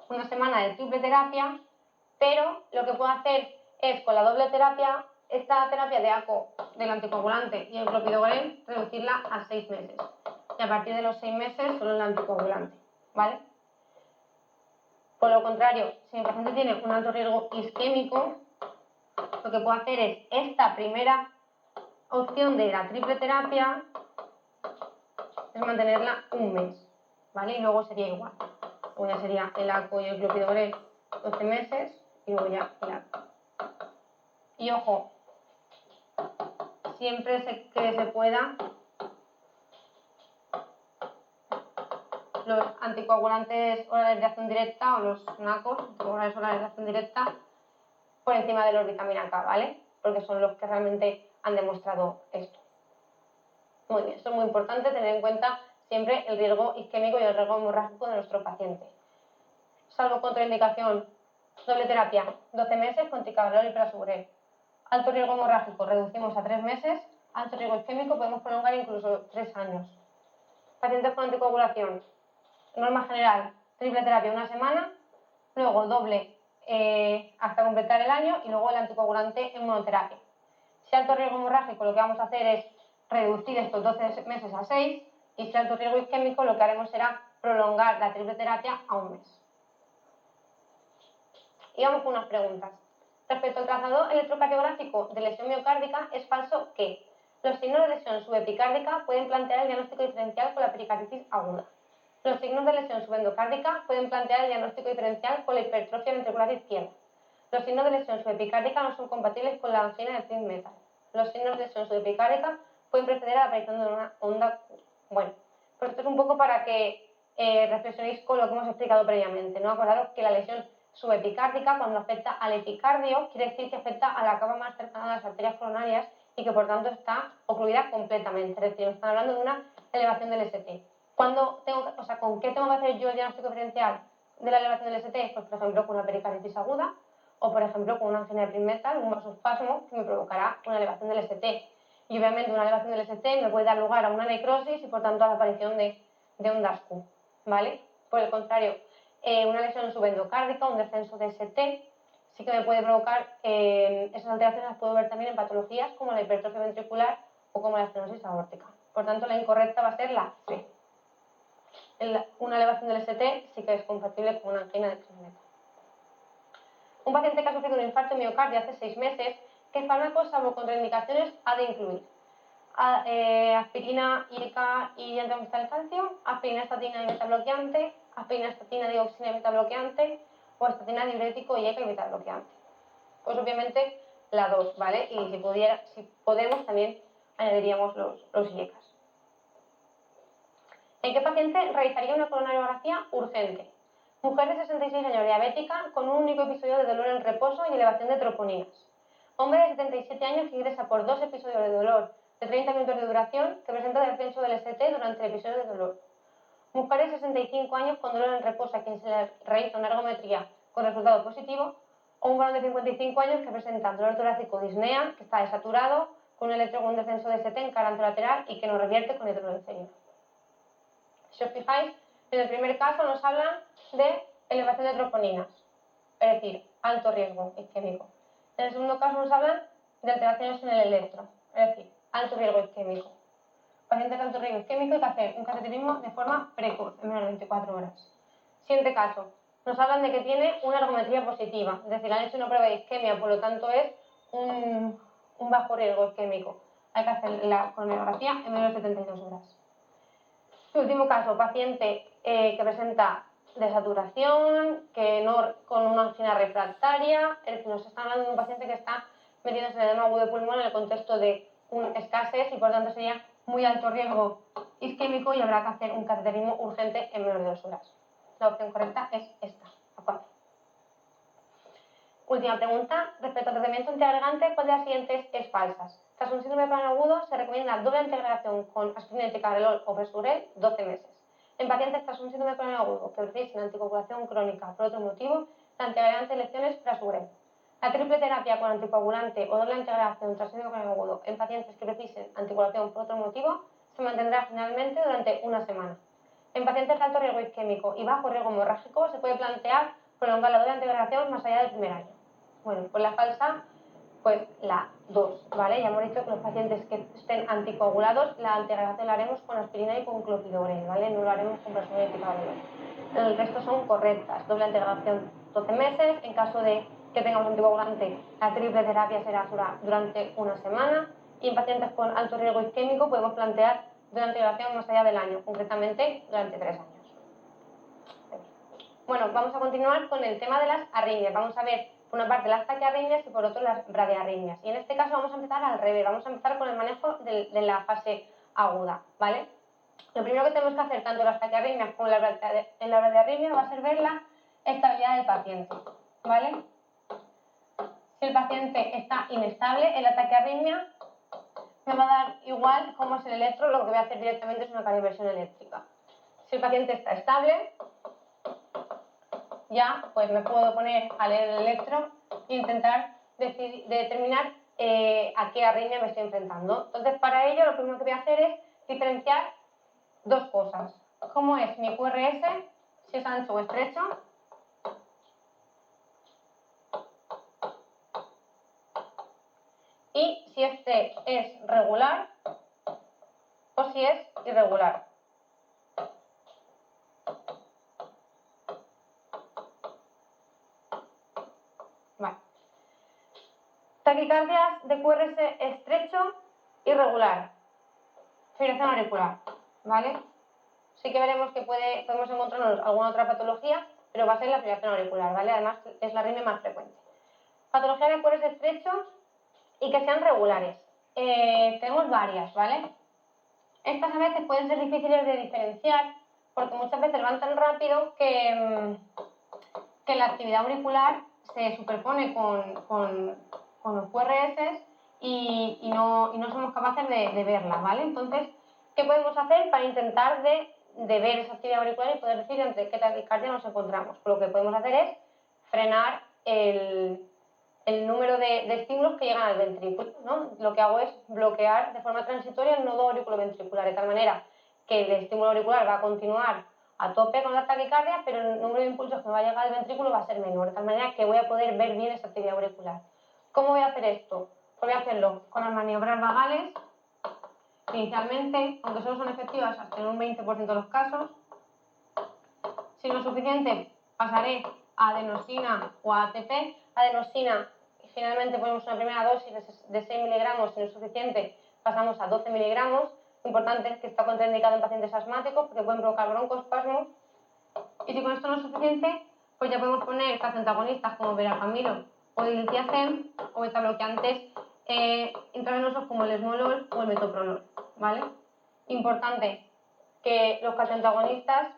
una semana de triple terapia, pero lo que puedo hacer es con la doble terapia, esta terapia de ACO del anticoagulante y el clopidogrel, reducirla a 6 meses. Y a partir de los 6 meses solo el anticoagulante, ¿vale? Por lo contrario, si mi paciente tiene un alto riesgo isquémico, lo que puedo hacer es esta primera opción de la triple terapia, es mantenerla un mes, ¿vale? Y luego sería igual. Luego ya sería el ACO y el clopidogrel 12 meses y luego ya el ACO. Y ojo, siempre que se pueda, los anticoagulantes orales de acción directa o los NACOs, anticoagulantes orales de acción directa, por encima de los vitamina K, ¿vale? Porque son los que realmente han demostrado esto. Muy bien, esto es muy importante tener en cuenta siempre el riesgo isquémico y el riesgo hemorrágico de nuestro paciente. Salvo contraindicación, doble terapia, 12 meses con ticagrelor y prasugrel. Alto riesgo hemorrágico, reducimos a 3 meses. Alto riesgo isquémico, podemos prolongar incluso 3 años. Pacientes con anticoagulación, norma general, triple terapia 1 semana, luego doble hasta completar el año y luego el anticoagulante en monoterapia. Si alto riesgo hemorrágico, lo que vamos a hacer es reducir estos 12 meses a 6, y si alto riesgo isquémico, lo que haremos será prolongar la triple terapia a 1 mes. Y vamos con unas preguntas. Respecto al trazado electrocardiográfico de lesión miocárdica, es falso que los signos de lesión subepicárdica pueden plantear el diagnóstico diferencial con la pericarditis aguda. Los signos de lesión subendocárdica pueden plantear el diagnóstico diferencial con la hipertrofia ventricular izquierda. Los signos de lesión subepicárdica no son compatibles con la angina de Prince metal. Los signos de lesión subepicárdica pueden preceder a la aparición de una onda. Bueno, pues esto es un poco para que reflexionéis con lo que hemos explicado previamente, ¿no? Acordaros que la lesión subepicárdica, cuando afecta al epicardio, quiere decir que afecta a la capa más cercana a las arterias coronarias y que por tanto está ocluida completamente. Es decir, están hablando de una elevación del ST. ¿Con qué tengo que hacer yo el diagnóstico diferencial de la elevación del ST? Pues por ejemplo con una pericarditis aguda o por ejemplo con una angina de Prince metal, un vasospasmo que me provocará una elevación del ST. Y obviamente una elevación del ST me puede dar lugar a una necrosis y por tanto a la aparición de un DASCU, ¿vale? Por el contrario, una lesión subendocárdica, un descenso de ST, sí que me puede provocar, esas alteraciones las puedo ver también en patologías como la hipertrofia ventricular o como la estenosis aórtica. Por tanto, la incorrecta va a ser la C. Una elevación del ST sí que es compatible con una angina de Prince metal. Un paciente que ha sufrido un infarto de miocardio hace 6 meses, ¿qué fármacos, salvo contraindicaciones, ha de incluir? Aspirina, IECA y antagonista del calcio, aspirina estatina y betabloqueante, aspirina estatina, dioxina y betabloqueante, o estatina diurético, IECA y betabloqueante. Pues obviamente la 2, ¿vale? Y si podemos también añadiríamos los IECAs. ¿En qué paciente realizaría una coronariografía urgente? Mujer de 66 años diabética con un único episodio de dolor en reposo y elevación de troponinas. Hombre de 77 años que ingresa por 2 episodios de dolor de 30 minutos de duración que presenta descenso del ST durante el episodio de dolor. Mujer de 65 años con dolor en reposo a quien se le realiza una ergometría con resultado positivo, o un varón de 55 años que presenta dolor torácico disnea, que está desaturado, con un electro con un descenso de ST en cara anterolateral y que no revierte con hidrolencerina. Si os fijáis, en el primer caso nos hablan de elevación de troponinas, es decir, alto riesgo isquémico. En el segundo caso nos hablan de alteraciones en el electro, es decir, alto riesgo isquémico. Paciente de alto riesgo isquémico hay que hacer un cateterismo de forma precoz, en menos de 24 horas. Siguiente caso, nos hablan de que tiene una ergometría positiva, es decir, han hecho una prueba de isquemia, por lo tanto es un bajo riesgo isquémico. Hay que hacer la coronariografía en menos de 72 horas. El último caso, paciente que presenta desaturación, con una angina refractaria, nos está hablando de un paciente que está metiéndose en el edema agudo de pulmón en el contexto de un escasez y por tanto sería muy alto riesgo isquémico y habrá que hacer un cateterismo urgente en menos de 2 horas. La opción correcta es esta, la 4. Última pregunta, respecto al tratamiento antiagregante, ¿cuál de las siguientes es falsa? Tras un síndrome plano agudo se recomienda doble antiagregación con aspirina, ticagrelor o prasugrel 12 meses. En pacientes tras un síndrome plano agudo que precisen anticoagulación crónica por otro motivo, la antiagregante de elección es prasugrel. La triple terapia con anticoagulante o doble antiagregación tras síndrome plano agudo en pacientes que precisen anticoagulación por otro motivo se mantendrá generalmente durante una semana. En pacientes de alto riesgo isquémico y bajo riesgo hemorrágico se puede plantear prolongar la doble antiagregación más allá del primer año. Bueno, pues la falsa, pues la 2, ¿vale? Ya hemos dicho que los pacientes que estén anticoagulados, la antiagregación la haremos con aspirina y con clopidogrel, ¿vale? No lo haremos con prasugrel y ticagrelor. El resto son correctas. Doble antiagregación 12 meses. En caso de que tengamos anticoagulante, la triple terapia será durante una semana. Y en pacientes con alto riesgo isquémico podemos plantear doble antiagregación más allá del año, concretamente durante 3 años. Bueno, vamos a continuar con el tema de las arritmias. Vamos a ver por una parte las taquiarritmias y por otro las bradiarritmias. Y en este caso vamos a empezar al revés, vamos a empezar con el manejo de la fase aguda, ¿vale? Lo primero que tenemos que hacer tanto en las taquiarritmias como en la bradiarritmia va a ser ver la estabilidad del paciente, ¿vale? Si el paciente está inestable en la taquiarritmia, me va a dar igual cómo es el electro, lo que voy a hacer directamente es una calibración eléctrica. Si el paciente está estable, ya pues me puedo poner a leer el electro e intentar determinar a qué arritmia me estoy enfrentando. Entonces, para ello, lo primero que voy a hacer es diferenciar dos cosas. ¿Cómo es mi QRS? Si es ancho o estrecho. Y si este es regular o si es irregular. Vale. Taquicardias de QRS estrecho, irregular. Fibrilación auricular, ¿vale? Sí que veremos que podemos encontrarnos alguna otra patología, pero va a ser la fibrilación auricular, ¿vale? Además, es la arritmia más frecuente. Patología de QRS estrecho y que sean regulares. Tenemos varias, ¿vale? Estas a veces pueden ser difíciles de diferenciar porque muchas veces van tan rápido que la actividad auricular se superpone con los QRS y no somos capaces de verla, ¿vale? Entonces, ¿qué podemos hacer para intentar de ver esa actividad auricular y poder decir entre qué taquicardia nos encontramos? Pues lo que podemos hacer es frenar el número de estímulos que llegan al ventrículo, ¿no? Lo que hago es bloquear de forma transitoria el nodo auriculoventricular, de tal manera que el estímulo auricular va a continuar a tope con la taquicardia, pero el número de impulsos que me va a llegar al ventrículo va a ser menor, de tal manera que voy a poder ver bien esa actividad auricular. ¿Cómo voy a hacer esto? Pues voy a hacerlo con las maniobras vagales, inicialmente, aunque solo son efectivas hasta en un 20% de los casos. Si no es suficiente, pasaré a adenosina o a ATP. Adenosina, generalmente ponemos una primera dosis de 6 miligramos, si no es suficiente, pasamos a 12 miligramos. Importante es que está contraindicado en pacientes asmáticos porque pueden provocar broncoespasmos. Y si con esto no es suficiente, pues ya podemos poner antagonistas como verapamilo o diltiazem o betabloqueantes intravenosos como el esmolol o el metoprolol, ¿vale? Importante que los antagonistas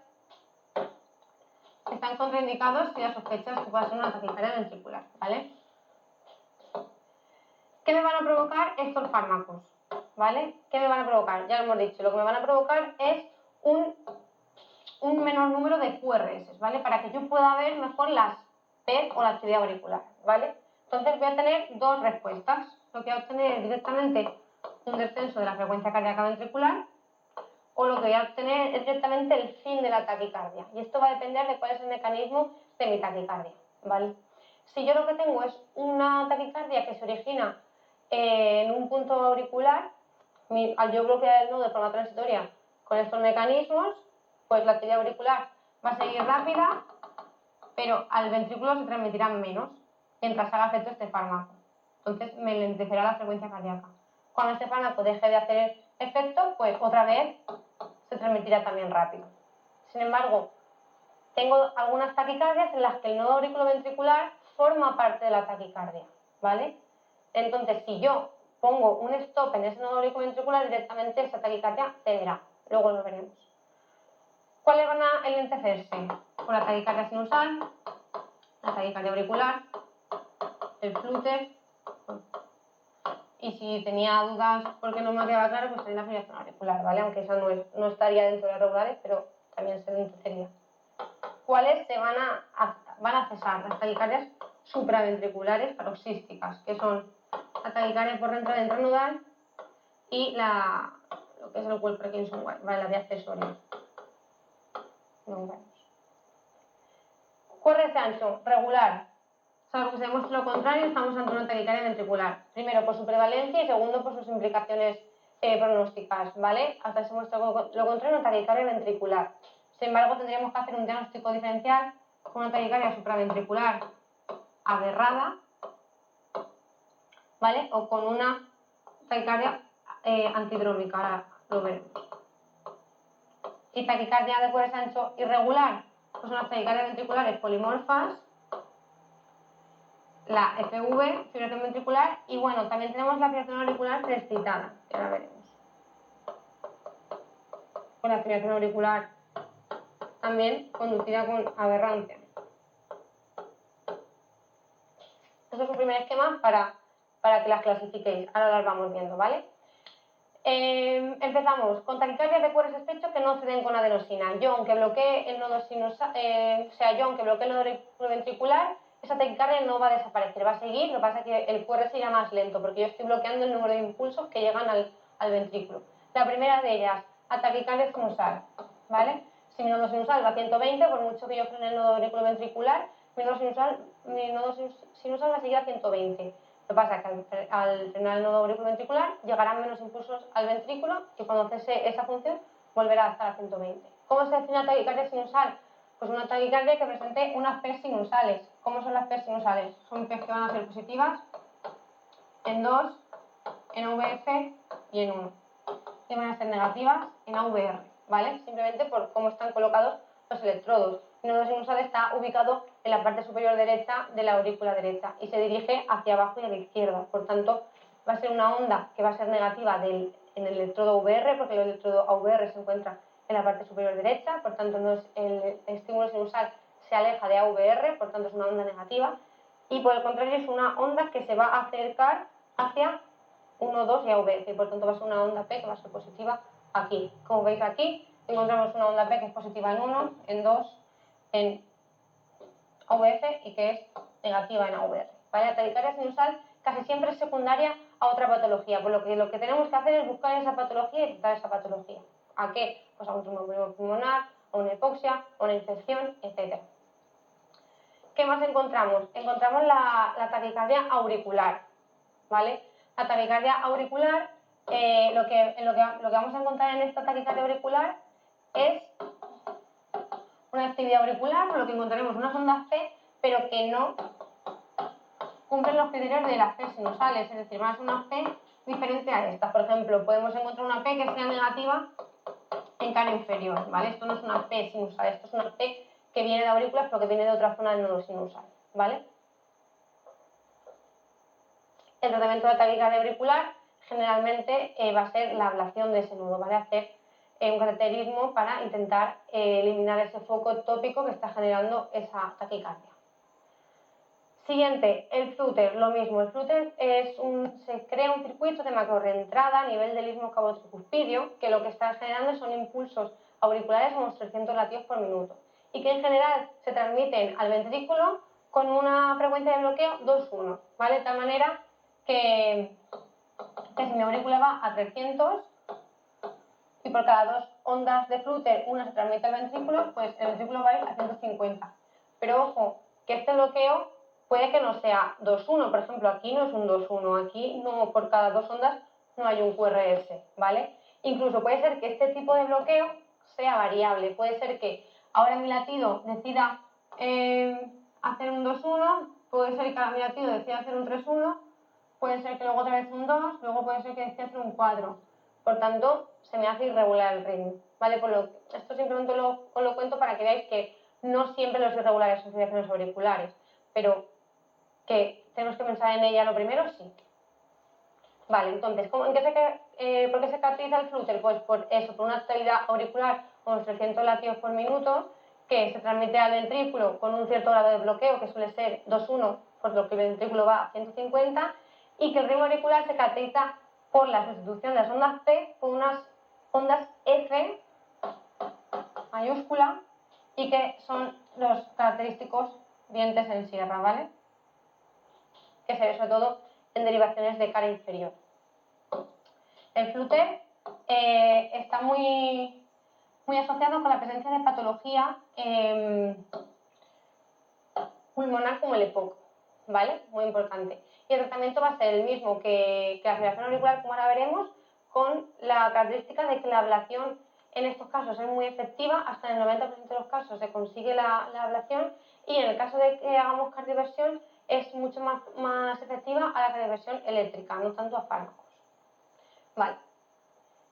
están contraindicados si las sospechas que pueda ser una taquicardia ventricular, ¿vale? ¿Qué me van a provocar estos fármacos? ¿Vale? ¿Qué me van a provocar? Ya lo hemos dicho, lo que me van a provocar es un menor número de QRS, ¿vale? Para que yo pueda ver mejor las PET o la actividad auricular, ¿vale? Entonces voy a tener dos respuestas. Lo que voy a obtener es directamente un descenso de la frecuencia cardíaca ventricular o lo que voy a obtener es directamente el fin de la taquicardia. Y esto va a depender de cuál es el mecanismo de mi taquicardia, ¿vale? Si yo lo que tengo es una taquicardia que se origina en un punto auricular, al yo bloquear el nodo de forma transitoria con estos mecanismos, pues la actividad auricular va a seguir rápida, pero al ventrículo se transmitirán menos mientras haga efecto este fármaco. Entonces me lentecerá la frecuencia cardíaca. Cuando este fármaco deje de hacer efecto, pues otra vez se transmitirá también rápido. Sin embargo, tengo algunas taquicardias en las que el nodo auriculoventricular forma parte de la taquicardia, ¿vale? Entonces, si yo pongo un stop en ese nodo auriculoventricular, directamente esa taquicardia cederá. Luego lo veremos. ¿Cuáles van a enlentecerse? Por la taquicardia sinusal, la taquicardia auricular, el flúter. Y si tenía dudas porque no me quedaba claro, pues sería la fibrilación auricular, ¿vale? Aunque esa no estaría dentro de las regulares, pero también se enlentecería. ¿Cuáles se van a cesar? Las taquicardias supraventriculares paroxísticas, que son la taquicardia por reentrada intranudal y lo que es el Wolff-Parkinson-White, ¿vale? La vía accesoria. No vemos. QRS ancho, regular. Salvo que se demuestre lo contrario, estamos ante una taquicardia ventricular. Primero, por su prevalencia y segundo, por sus implicaciones pronósticas, ¿vale? Hasta que se muestre lo contrario, una taquicardia ventricular. Sin embargo, tendríamos que hacer un diagnóstico diferencial con una taquicardia supraventricular aberrada, ¿vale? O con una taquicardia antidrómica, ahora lo veremos. Y taquicardia de QRS ancho irregular, pues son las taquicardias ventriculares polimorfas, la FV, fibrilación ventricular, y bueno, también tenemos la fibrilación auricular preexcitada, que ahora veremos. Con la fibrilación auricular también conducida con aberrancia. Este es un primer esquema para que las clasifiquéis, ahora las vamos viendo, ¿vale? Empezamos con taquicardias de cuerpo estrecho que no ceden con adenosina. Yo, aunque bloquee el nodo auriculoventricular, esa taquicardia no va a desaparecer, va a seguir, lo que pasa es que el QR se irá más lento, porque yo estoy bloqueando el número de impulsos que llegan al ventrículo. La primera de ellas, la taquicardia sinusal, ¿vale? Si mi nodo sinusal va a 120, por mucho que yo frene el nodo auriculoventricular, mi nodo sinusal va a seguir a 120. Lo que pasa es que al frenar el nodo auriculoventricular llegarán menos impulsos al ventrículo y cuando cese esa función volverá a estar a 120. ¿Cómo se define una taquicardia sinusal? Pues una taquicardia que presente unas P sinusales. ¿Cómo son las P sinusales? Son P que van a ser positivas en 2, en AVF y en 1. Y van a ser negativas en AVR, ¿vale? Simplemente por cómo están colocados los electrodos. El nodo sinusal está ubicado en la parte superior derecha de la aurícula derecha y se dirige hacia abajo y a la izquierda. Por tanto, va a ser una onda que va a ser negativa en el electrodo VR, porque el electrodo AVR se encuentra en la parte superior derecha, por tanto el estímulo sinusal se aleja de AVR, por tanto es una onda negativa, y por el contrario es una onda que se va a acercar hacia 1, 2 y AVF, y por tanto va a ser una onda P que va a ser positiva aquí. Como veis aquí, encontramos una onda P que es positiva en 1, en 2, en AVF y que es negativa en AVR. ¿Vale? La taquicardia sinusal casi siempre es secundaria a otra patología, por lo que tenemos que hacer es buscar esa patología y tratar esa patología. ¿A qué? Pues a un tromboembolismo pulmonar, a una hipoxia, a una infección, etc. ¿Qué más encontramos? Encontramos la taquicardia auricular, ¿vale? La taquicardia auricular, lo que vamos a encontrar en esta taquicardia auricular es una actividad auricular, por lo que encontraremos unas ondas P, pero que no cumplen los criterios de las P sinusales, es decir, van a ser unas P diferentes a estas. Por ejemplo, podemos encontrar una P que sea negativa en cara inferior, ¿vale? Esto no es una P sinusal, esto es una P que viene de aurículas, pero que viene de otra zona del nodo sinusal, ¿vale? El tratamiento de la taquicardia auricular generalmente va a ser la ablación de ese nudo, ¿vale? Hacer un cateterismo para intentar eliminar ese foco ectópico que está generando esa taquicardia. Siguiente, el flúter, lo mismo. El flúter se crea un circuito de macrorreentrada a nivel del istmo cabo-tricuspidio, que lo que está generando son impulsos auriculares a unos 300 latidos por minuto y que en general se transmiten al ventrículo con una frecuencia de bloqueo 2,1, ¿vale? De tal manera que si mi aurícula va a 300 y por cada 2 ondas de flúter una se transmite al ventrículo, pues el ventrículo va a ir a 150. Pero ojo, que este bloqueo puede que no sea 2,1, por ejemplo, aquí no es un 2,1, aquí no, por cada 2 ondas no hay un QRS, ¿vale? Incluso puede ser que este tipo de bloqueo sea variable, puede ser que ahora mi latido decida hacer un 2,1, puede ser que ahora mi latido decida hacer un 3,1, puede ser que luego otra vez un 2, luego puede ser que decida hacer un 4. Por tanto, se me hace irregular el ritmo, ¿vale? Esto simplemente os lo cuento para que veáis que no siempre los irregulares son fibrilaciones auriculares, pero que tenemos que pensar en ella lo primero, sí. Vale, entonces, ¿por qué se caracteriza el flúter? Pues por eso, por una actividad auricular con unos 300 latidos por minuto, que se transmite al ventrículo con un cierto grado de bloqueo, que suele ser 2,1, por lo que el ventrículo va a 150, y que el ritmo auricular se caracteriza por la sustitución de las ondas P por unas ondas F mayúscula y que son los característicos dientes en sierra, ¿vale? Que se ve sobre todo en derivaciones de cara inferior. El flúter está muy asociado con la presencia de patología pulmonar como el EPOC, ¿vale? Muy importante. Y el tratamiento va a ser el mismo que la fibrilación auricular, como ahora veremos, con la característica de que la ablación en estos casos es muy efectiva, hasta en el 90% de los casos se consigue la ablación, y en el caso de que hagamos cardioversión es mucho más efectiva a la cardioversión eléctrica, no tanto a fármacos. Vale.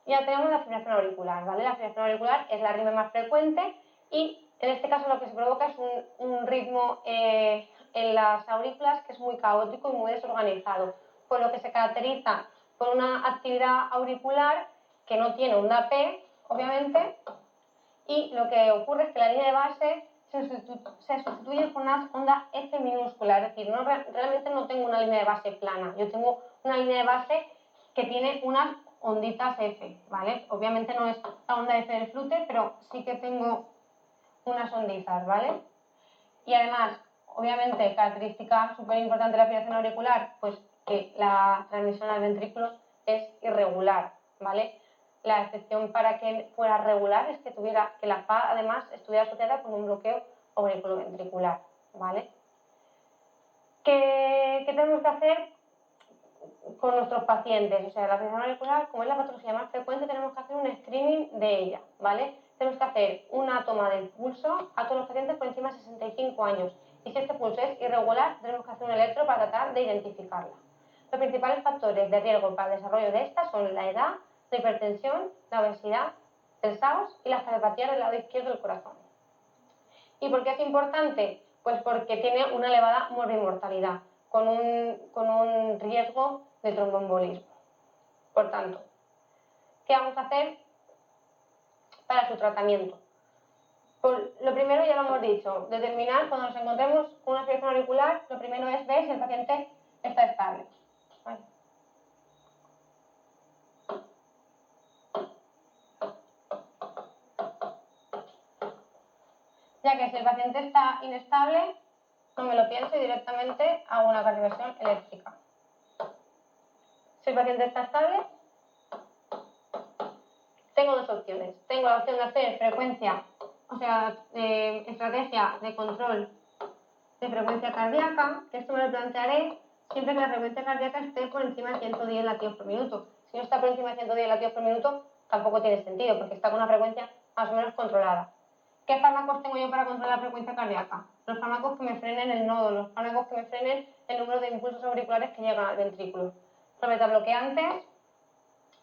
Ya tenemos la fibrilación auricular, ¿vale? La fibrilación auricular es la arritmia más frecuente y en este caso lo que se provoca es un ritmo en las aurículas que es muy caótico y muy desorganizado, por lo que se caracteriza por una actividad auricular que no tiene onda P, obviamente, y lo que ocurre es que la línea de base se sustituye por unas ondas F minúsculas, es decir, realmente no tengo una línea de base plana, yo tengo una línea de base que tiene unas onditas F, ¿vale? Obviamente no es la onda F del flúter, pero sí que tengo unas onditas, ¿vale? Y además, obviamente, característica súper importante de la fibrilación auricular, pues que la transmisión al ventrículo es irregular, ¿vale? La excepción para que fuera regular es que la FA además estuviera asociada con un bloqueo auriculoventricular, ¿vale? ¿Qué tenemos que hacer con nuestros pacientes? O sea, la fibrilación auricular, como es la patología más frecuente, tenemos que hacer un screening de ella, ¿vale? Tenemos que hacer una toma del pulso a todos los pacientes por encima de 65 años. Y si este pulso es irregular, tenemos que hacer un electro para tratar de identificarla. Los principales factores de riesgo para el desarrollo de esta son la edad, la hipertensión, la obesidad, el SAOS y las cardiopatías del lado izquierdo del corazón. ¿Y por qué es importante? Pues porque tiene una elevada morbimortalidad, con un riesgo de tromboembolismo. Por tanto, ¿qué vamos a hacer para su tratamiento? Pues lo primero ya lo hemos dicho, determinar cuando nos encontremos con una fibrilación auricular, lo primero es ver si el paciente está estable. ¿Vale? Ya que si el paciente está inestable, no me lo pienso y directamente hago una cardioversión eléctrica. Si el paciente está estable, tengo dos opciones. Tengo la opción de hacer frecuencia, o sea, estrategia de control de frecuencia cardíaca, que esto me lo plantearé siempre que la frecuencia cardíaca esté por encima de 110 latidos por minuto. Si no está por encima de 110 latidos por minuto, tampoco tiene sentido, porque está con una frecuencia más o menos controlada. ¿Qué fármacos tengo yo para controlar la frecuencia cardíaca? Los fármacos que me frenen el nodo, los fármacos que me frenen el número de impulsos auriculares que llegan al ventrículo. Los betabloqueantes,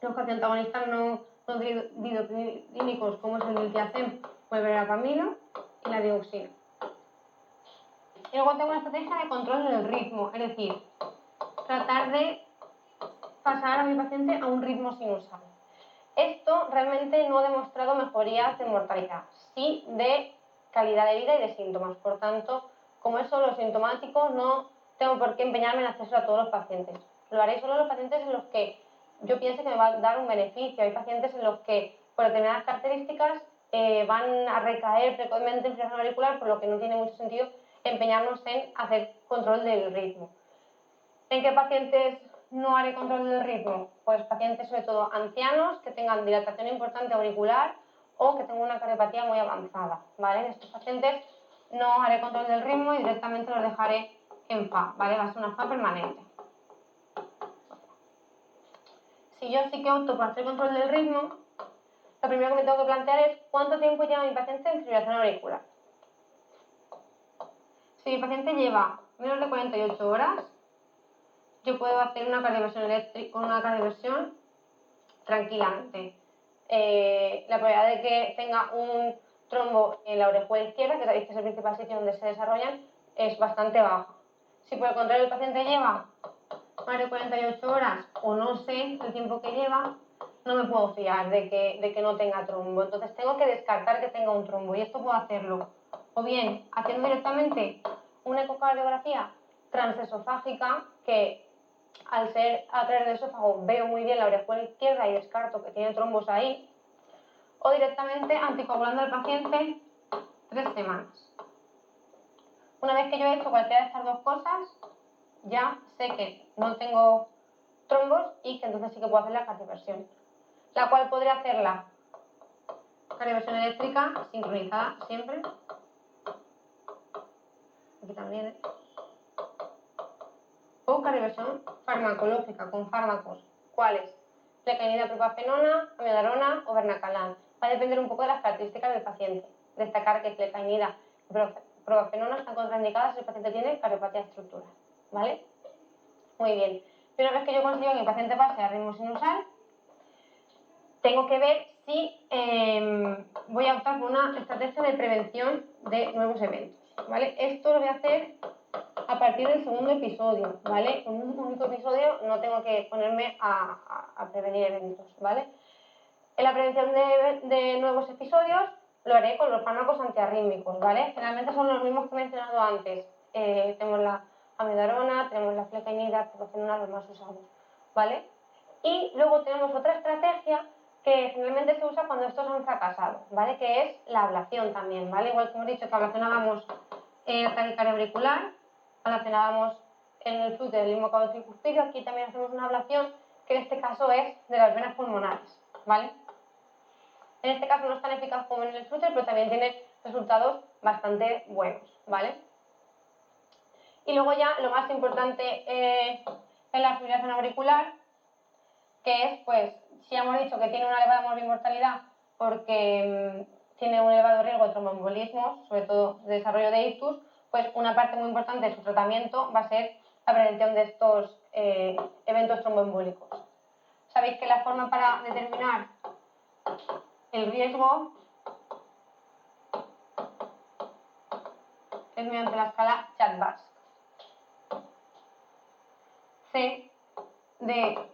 los antagonistas no didoclínicos como es el diltiazem o el verapamilo y la dioxina. Y luego tengo una estrategia de control del ritmo, es decir, tratar de pasar a mi paciente a un ritmo sinusal. Esto realmente no ha demostrado mejorías de mortalidad, sí de calidad de vida y de síntomas. Por tanto, como es solo sintomático, no tengo por qué empeñarme en hacerlo a todos los pacientes. Lo haré solo a los pacientes en los que yo piense que me va a dar un beneficio. Hay pacientes en los que, por determinadas características, van a recaer frecuentemente en fibrilación auricular, por lo que no tiene mucho sentido empeñarnos en hacer control del ritmo. ¿En qué pacientes no haré control del ritmo? Pues pacientes sobre todo ancianos que tengan dilatación importante auricular o que tengan una cardiopatía muy avanzada, ¿vale? En estos pacientes no haré control del ritmo y directamente los dejaré en FA, ¿vale? Va a ser una FA permanente. Si yo sí que opto por hacer control del ritmo, lo primero que me tengo que plantear es cuánto tiempo lleva mi paciente en fibrilación auricular. Si mi paciente lleva menos de 48 horas, yo puedo hacer una cardioversión eléctrica con una cardioversión tranquilamente. La probabilidad de que tenga un trombo en la orejuela izquierda, que sabéis que es el principal sitio donde se desarrollan, es bastante baja. Si por el contrario el paciente lleva más de 48 horas o no sé el tiempo que lleva, no me puedo fiar de que no tenga trombo. Entonces tengo que descartar que tenga un trombo y esto puedo hacerlo o bien haciendo directamente una ecocardiografía transesofágica, que al ser a través del esófago veo muy bien la orejuela izquierda y descarto que tiene trombos ahí, o directamente anticoagulando al paciente 3 semanas. Una vez que yo he hecho cualquiera de estas dos cosas, ya sé que no tengo trombos y que entonces sí que puedo hacer la cardioversión, la cual podría hacerla cardioversión eléctrica sincronizada siempre, aquí también, o cardioversión farmacológica con fármacos, ¿cuáles? Plecainida, propafenona, amiodarona o vernacalan. Va a depender un poco de las características del paciente. Destacar que plecainida y propafenona están contraindicadas si el paciente tiene cardiopatía estructural, ¿vale? Muy bien. Y una vez que yo consigo que el paciente pase a ritmo sinusal, tengo que ver si voy a optar por una estrategia de prevención de nuevos eventos, ¿vale? Esto lo voy a hacer a partir del segundo episodio, ¿vale? Con un único episodio no tengo que ponerme a prevenir eventos, ¿vale? En la prevención de nuevos episodios lo haré con los fármacos antiarrítmicos, ¿vale? Generalmente son los mismos que he mencionado antes. Tenemos la amiodarona, tenemos la flecainida, propafenona, los más usados, ¿vale? Y luego tenemos otra estrategia que generalmente se usa cuando estos han fracasado, ¿vale? Que es la ablación también, ¿vale? Igual que hemos dicho que ablacionábamos taquicardia auricular, ablacionábamos en el flúter del limbo tricuspidio, aquí también hacemos una ablación que en este caso es de las venas pulmonares, ¿vale? En este caso no es tan eficaz como en el flúter, pero también tiene resultados bastante buenos, ¿vale? Y luego ya lo más importante en la fibrilación auricular, que es, pues, si hemos dicho que tiene una elevada morbimortalidad porque tiene un elevado riesgo de tromboembolismos, sobre todo de desarrollo de ictus, pues una parte muy importante de su tratamiento va a ser la prevención de estos eventos tromboembólicos. Sabéis que la forma para determinar el riesgo es mediante la escala Chatbas. C de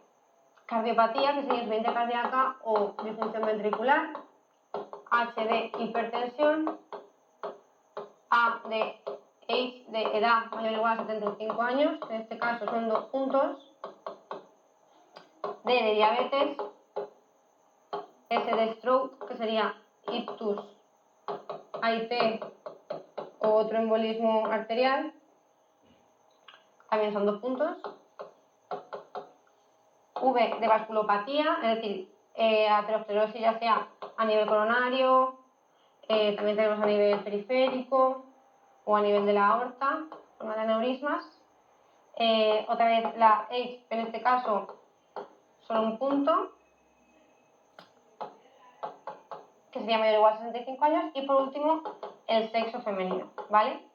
cardiopatía, que sería insuficiencia cardíaca o disfunción ventricular. H de hipertensión. A de H de edad mayor o igual a 75 años, en este caso son 2 puntos. D de diabetes. S de stroke, que sería ictus, AIT o otro embolismo arterial, también son 2 puntos. V de vasculopatía, es decir, aterosclerosis ya sea a nivel coronario, también tenemos a nivel periférico o a nivel de la aorta, forma de aneurismas. Otra vez la H, en este caso, solo un punto, que sería mayor o igual a 65 años. Y por último, el sexo femenino, ¿vale?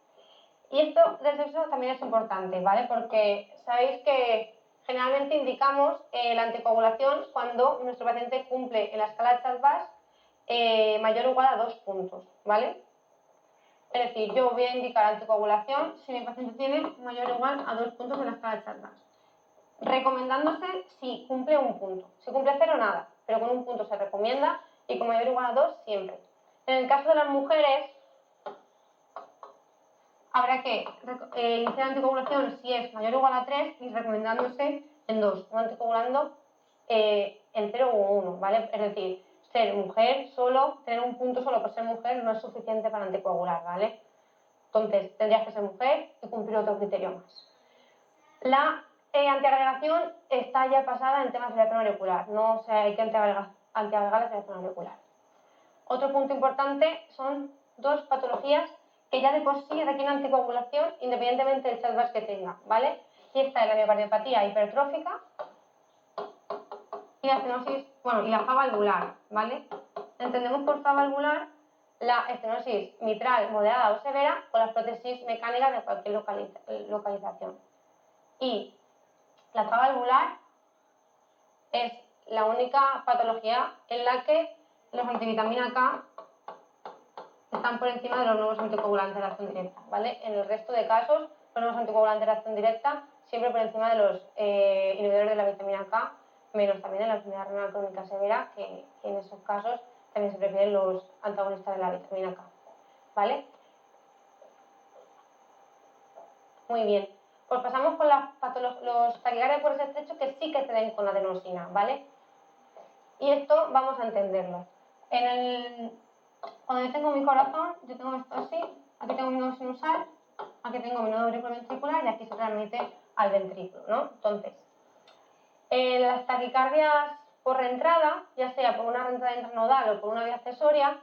Y esto del sexo también es importante, ¿vale? Porque sabéis que generalmente indicamos la anticoagulación cuando nuestro paciente cumple en la escala de Chatbas mayor o igual a 2 puntos, ¿vale? Es decir, yo voy a indicar anticoagulación si mi paciente tiene mayor o igual a 2 puntos en la escala de Chatbas. Recomendándose si cumple un punto. Si cumple 0, nada, pero con un punto se recomienda y con mayor o igual a 2 siempre. En el caso de las mujeres, habrá que iniciar anticoagulación si es mayor o igual a 3 y recomendándose en 2, no anticoagulando en 0 o 1, ¿vale? Es decir, ser mujer solo, tener un punto solo por ser mujer no es suficiente para anticoagular, ¿vale? Entonces, tendrías que ser mujer y cumplir otro criterio más. La antiagregación está ya pasada en temas de fibrilación auricular, no o sea, hay que antiagregar la fibrilación auricular. Otro punto importante son 2 patologías que ya de por sí requieren anticoagulación independientemente del Chatbas que tenga, ¿vale? Y esta es la miocardiopatía hipertrófica y la estenosis, bueno, y la FA valvular, ¿vale? Entendemos por FA valvular la estenosis mitral moderada o severa o las prótesis mecánicas de cualquier localización. Y la FA valvular es la única patología en la que los antivitamina K están por encima de los nuevos anticoagulantes de acción directa, ¿vale? En el resto de casos, los nuevos anticoagulantes de acción directa siempre por encima de los inhibidores de la vitamina K, menos también en la enfermedad renal crónica severa, que en esos casos también se prefieren los antagonistas de la vitamina K, ¿vale? Muy bien. Pues pasamos con los taquicardias por ese estrecho que sí que se den con adenosina, ¿vale? Y esto vamos a entenderlo. Cuando yo tengo mi corazón, yo tengo esto así, aquí tengo mi nodo sinusal, aquí tengo mi nodo auriculoventricular y aquí se transmite al ventrículo, ¿no? Entonces, las taquicardias por reentrada, ya sea por una reentrada intranodal o por una vía accesoria,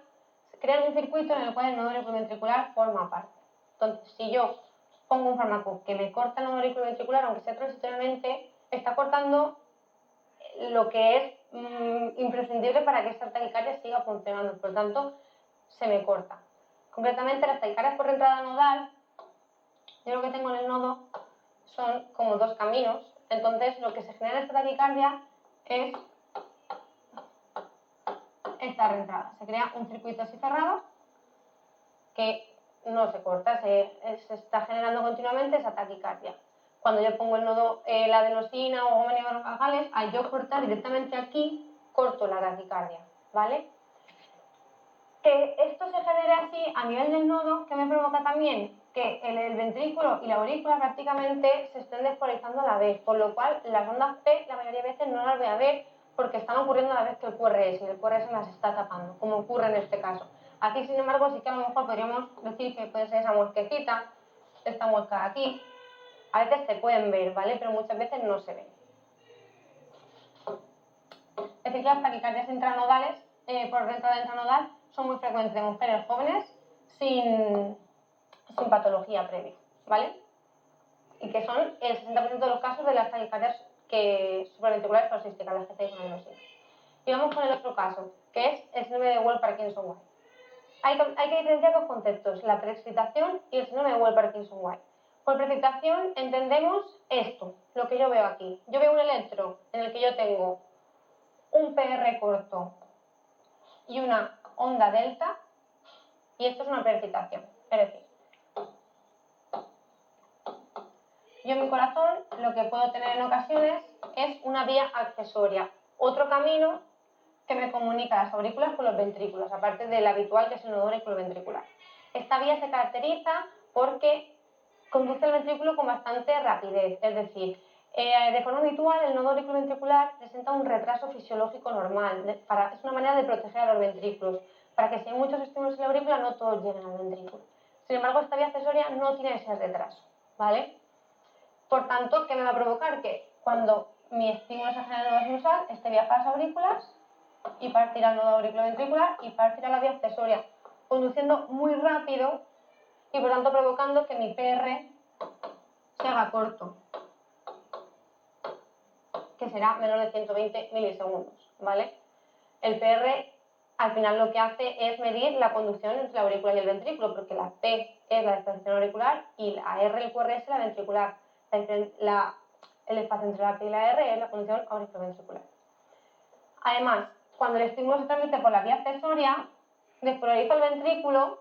crean un circuito en el cual el nodo auriculoventricular forma parte. Entonces, si yo pongo un fármaco que me corta el nodo auriculoventricular, aunque sea transitoriamente, está cortando lo que es imprescindible para que esta taquicardia siga funcionando. Por lo tanto, se me corta. Concretamente, las taquicardias por reentrada nodal, yo lo que tengo en el nodo son como 2 caminos. Entonces, lo que se genera en esta taquicardia es esta reentrada. Se crea un circuito así cerrado que no se corta, se está generando continuamente esa taquicardia. Cuando yo pongo el nodo, la adenosina o gomenio-vagales, al yo cortar directamente aquí, corto la taquicardia, ¿vale? Que esto se genere así a nivel del nodo, ¿qué me provoca también? que el ventrículo y la aurícula prácticamente se estén despolarizando a la vez, por lo cual las ondas P la mayoría de veces no las voy a ver porque están ocurriendo a la vez que el QRS y el QRS las está tapando, como ocurre en este caso. Aquí, sin embargo, sí que a lo mejor podríamos decir que puede ser esa muesquecita, esta muesca de aquí. A veces se pueden ver, ¿vale? Pero muchas veces no se ven. Es decir, que las taquicardias intranodales por entrada intranodal son muy frecuentes en mujeres jóvenes sin patología previa, ¿vale? Y que son el 60% de los casos de las taquicardias supraventriculares paroxísticas, las que estáis viendo así. Y vamos con el otro caso, que es el síndrome de Wolff-Parkinson-White. Hay que diferenciar dos conceptos, la preexcitación y el síndrome de Wolff-Parkinson-White. Por preexcitación entendemos esto, lo que yo veo aquí. Yo veo un electro en el que yo tengo un PR corto y una onda delta, y esto es una preexcitación. Es decir, yo en mi corazón lo que puedo tener en ocasiones es una vía accesoria, otro camino que me comunica las aurículas con los ventrículos, aparte del habitual que es el nodo auriculoventricular. Esta vía se caracteriza porque conduce el ventrículo con bastante rapidez, es decir, de forma habitual el nodo auriculoventricular presenta un retraso fisiológico normal, es una manera de proteger a los ventrículos, para que si hay muchos estímulos en la aurícula no todos lleguen al ventrículo. Sin embargo, esta vía accesoria no tiene ese retraso, ¿vale? Por tanto, ¿qué me va a provocar? Que cuando mi estímulo se genera en el nodo sinusal, este viaja a las aurículas y partirá al nodo auriculoventricular y partirá la vía accesoria, conduciendo muy rápido y por tanto provocando que mi PR se haga corto, que será menor de 120 milisegundos, ¿vale? El PR al final lo que hace es medir la conducción entre la aurícula y el ventrículo, porque la P es la desplazación auricular y la R, el QRS, la ventricular. El espacio entre la P y la R es la conducción auriculoventricular. Además, cuando el estímulo se transmite por la vía accesoria, despolariza el ventrículo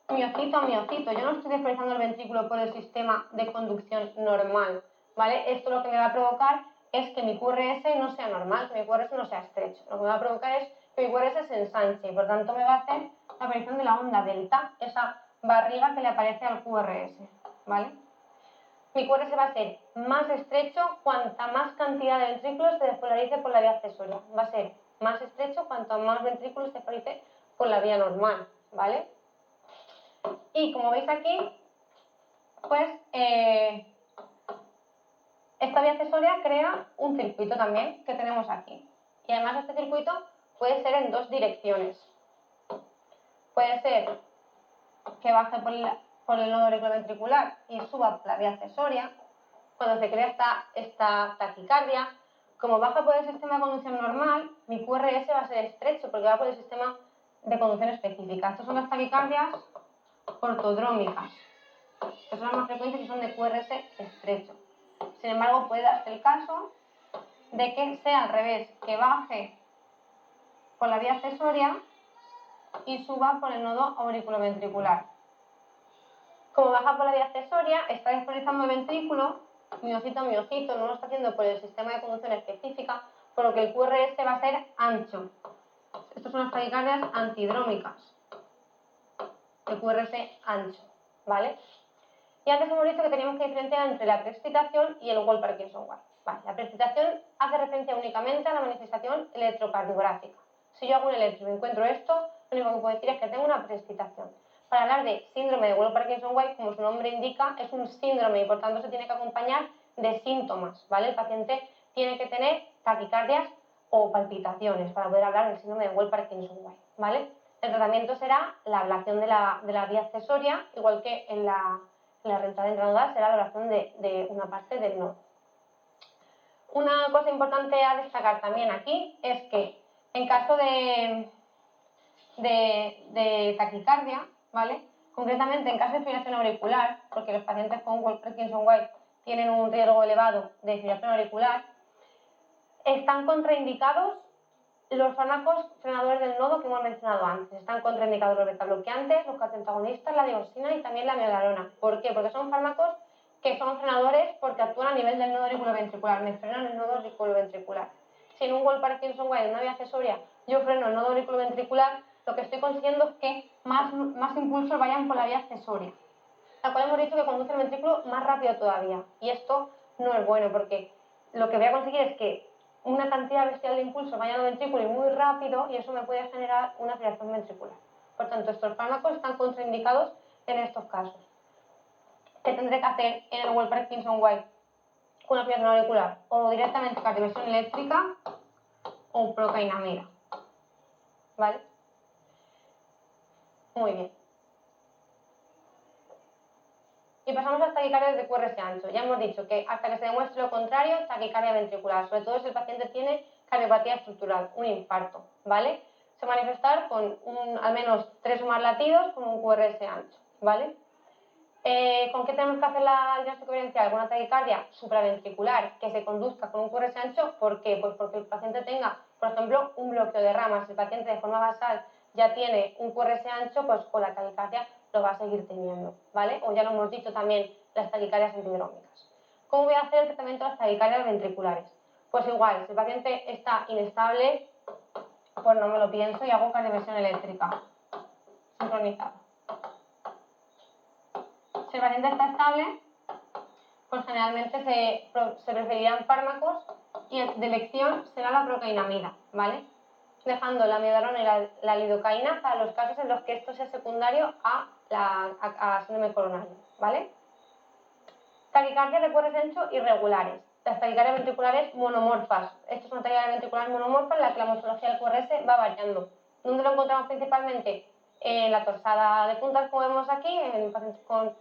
miocito a miocito. Yo no estoy despolarizando el ventrículo por el sistema de conducción normal, ¿vale? Esto lo que me va a provocar es que mi QRS no sea normal, que mi QRS no sea estrecho. Lo que me va a provocar es que mi QRS se ensanche y por tanto me va a hacer la aparición de la onda delta, esa barriga que le aparece al QRS, ¿vale? Mi QRS va a ser más estrecho cuanta más cantidad de ventrículos se despolarice por la vía accesoria. Va a ser más estrecho cuanto más ventrículos se despolarice por la vía normal, ¿vale? Y como veis aquí, pues esta vía accesoria crea un circuito también que tenemos aquí. Y además este circuito puede ser en dos direcciones. Puede ser que baje por el nodo auriculoventricular y suba por la vía accesoria. Cuando se crea esta taquicardia, como baja por el sistema de conducción normal, mi QRS va a ser estrecho porque va por el sistema de conducción específica. Estas son las taquicardias ortodrómicas, que son las más frecuentes y son de QRS estrecho. Sin embargo, puede darse el caso de que sea al revés, que baje por la vía accesoria y suba por el nodo auriculoventricular. Como baja por la vía accesoria, está despolarizando el ventrículo, miocito a miocito, no lo está haciendo por el sistema de conducción específica, por lo que el QRS va a ser ancho. Estas son las taquicardias antidrómicas, el QRS ancho, ¿vale? Y antes hemos dicho que teníamos que diferenciar entre la preexcitación y el Wolff-Parkinson-White. Vale, la preexcitación hace referencia únicamente a la manifestación electrocardiográfica. Si yo hago un electro y me encuentro esto, lo único que puedo decir es que tengo una preexcitación. Para hablar de síndrome de Wolff-Parkinson-White, como su nombre indica, es un síndrome y por tanto se tiene que acompañar de síntomas, ¿vale? El paciente tiene que tener taquicardias o palpitaciones para poder hablar del síndrome de Wolff-Parkinson-White, ¿vale? El tratamiento será la ablación de la vía accesoria, igual que en la reentrada intranodal será la ablación de una parte del nodo. Una cosa importante a destacar también aquí es que en caso de taquicardia, ¿vale? Concretamente en caso de fibrilación auricular, porque los pacientes con Wolff-Parkinson-White tienen un riesgo elevado de fibrilación auricular, están contraindicados los fármacos frenadores del nodo que hemos mencionado antes. Están contraindicados los betabloqueantes, los antagonistas, la dioxina y también la miodarona. ¿Por qué? Porque son fármacos que son frenadores porque actúan a nivel del nodo auriculoventricular, me frenan el nodo auriculoventricular. Si en un Wolff-Parkinson-White, en una vía accesoria, yo freno el nodo auriculoventricular, lo que estoy consiguiendo es que más impulsos vayan por la vía accesoria. la cual hemos dicho que conduce el ventrículo más rápido todavía. Y esto no es bueno, porque lo que voy a conseguir es que una cantidad bestial de impulsos vayan al ventrículo y muy rápido, y eso me puede generar una fibrilación ventricular. Por tanto, estos fármacos están contraindicados en estos casos. ¿Qué tendré que hacer en el Wolff-Parkinson-White con una fibrilación auricular? O directamente cardioversión eléctrica o procainamida. ¿Vale? Muy bien. Y pasamos a las taquicardias de QRS ancho. Ya hemos dicho que hasta que se demuestre lo contrario, taquicardia ventricular, sobre todo si el paciente tiene cardiopatía estructural, un infarto, ¿vale? Se va a manifestar con al menos 3 o más latidos con un QRS ancho, ¿vale? ¿Con qué tenemos que hacer el diagnóstico diferencial? Con una taquicardia supraventricular que se conduzca con un QRS ancho. ¿Por qué? Pues porque el paciente tenga, por ejemplo, un bloqueo de ramas. Si el paciente de forma basal ya tiene un QRS ancho, pues con la taquicardia lo va a seguir teniendo, ¿vale? O ya lo hemos dicho también, las taquicardias antidrómicas. ¿Cómo voy a hacer el tratamiento de las taquicardias ventriculares? Pues igual, si el paciente está inestable, pues no me lo pienso y hago cardioversión eléctrica sincronizada. Si el paciente está estable, pues generalmente se preferirán fármacos y de elección será la procainamida, ¿vale? Dejando la amiodarona y la lidocaína para los casos en los que esto sea secundario a síndrome coronario, ¿vale? Taquicardias de QRS ancho irregulares. Las taquicardias ventriculares monomorfas. Estas son taquicardias ventriculares monomorfas en las que la morfología del QRS va variando. ¿Dónde lo encontramos principalmente? En la torsada de puntas, como vemos aquí, en pacientes con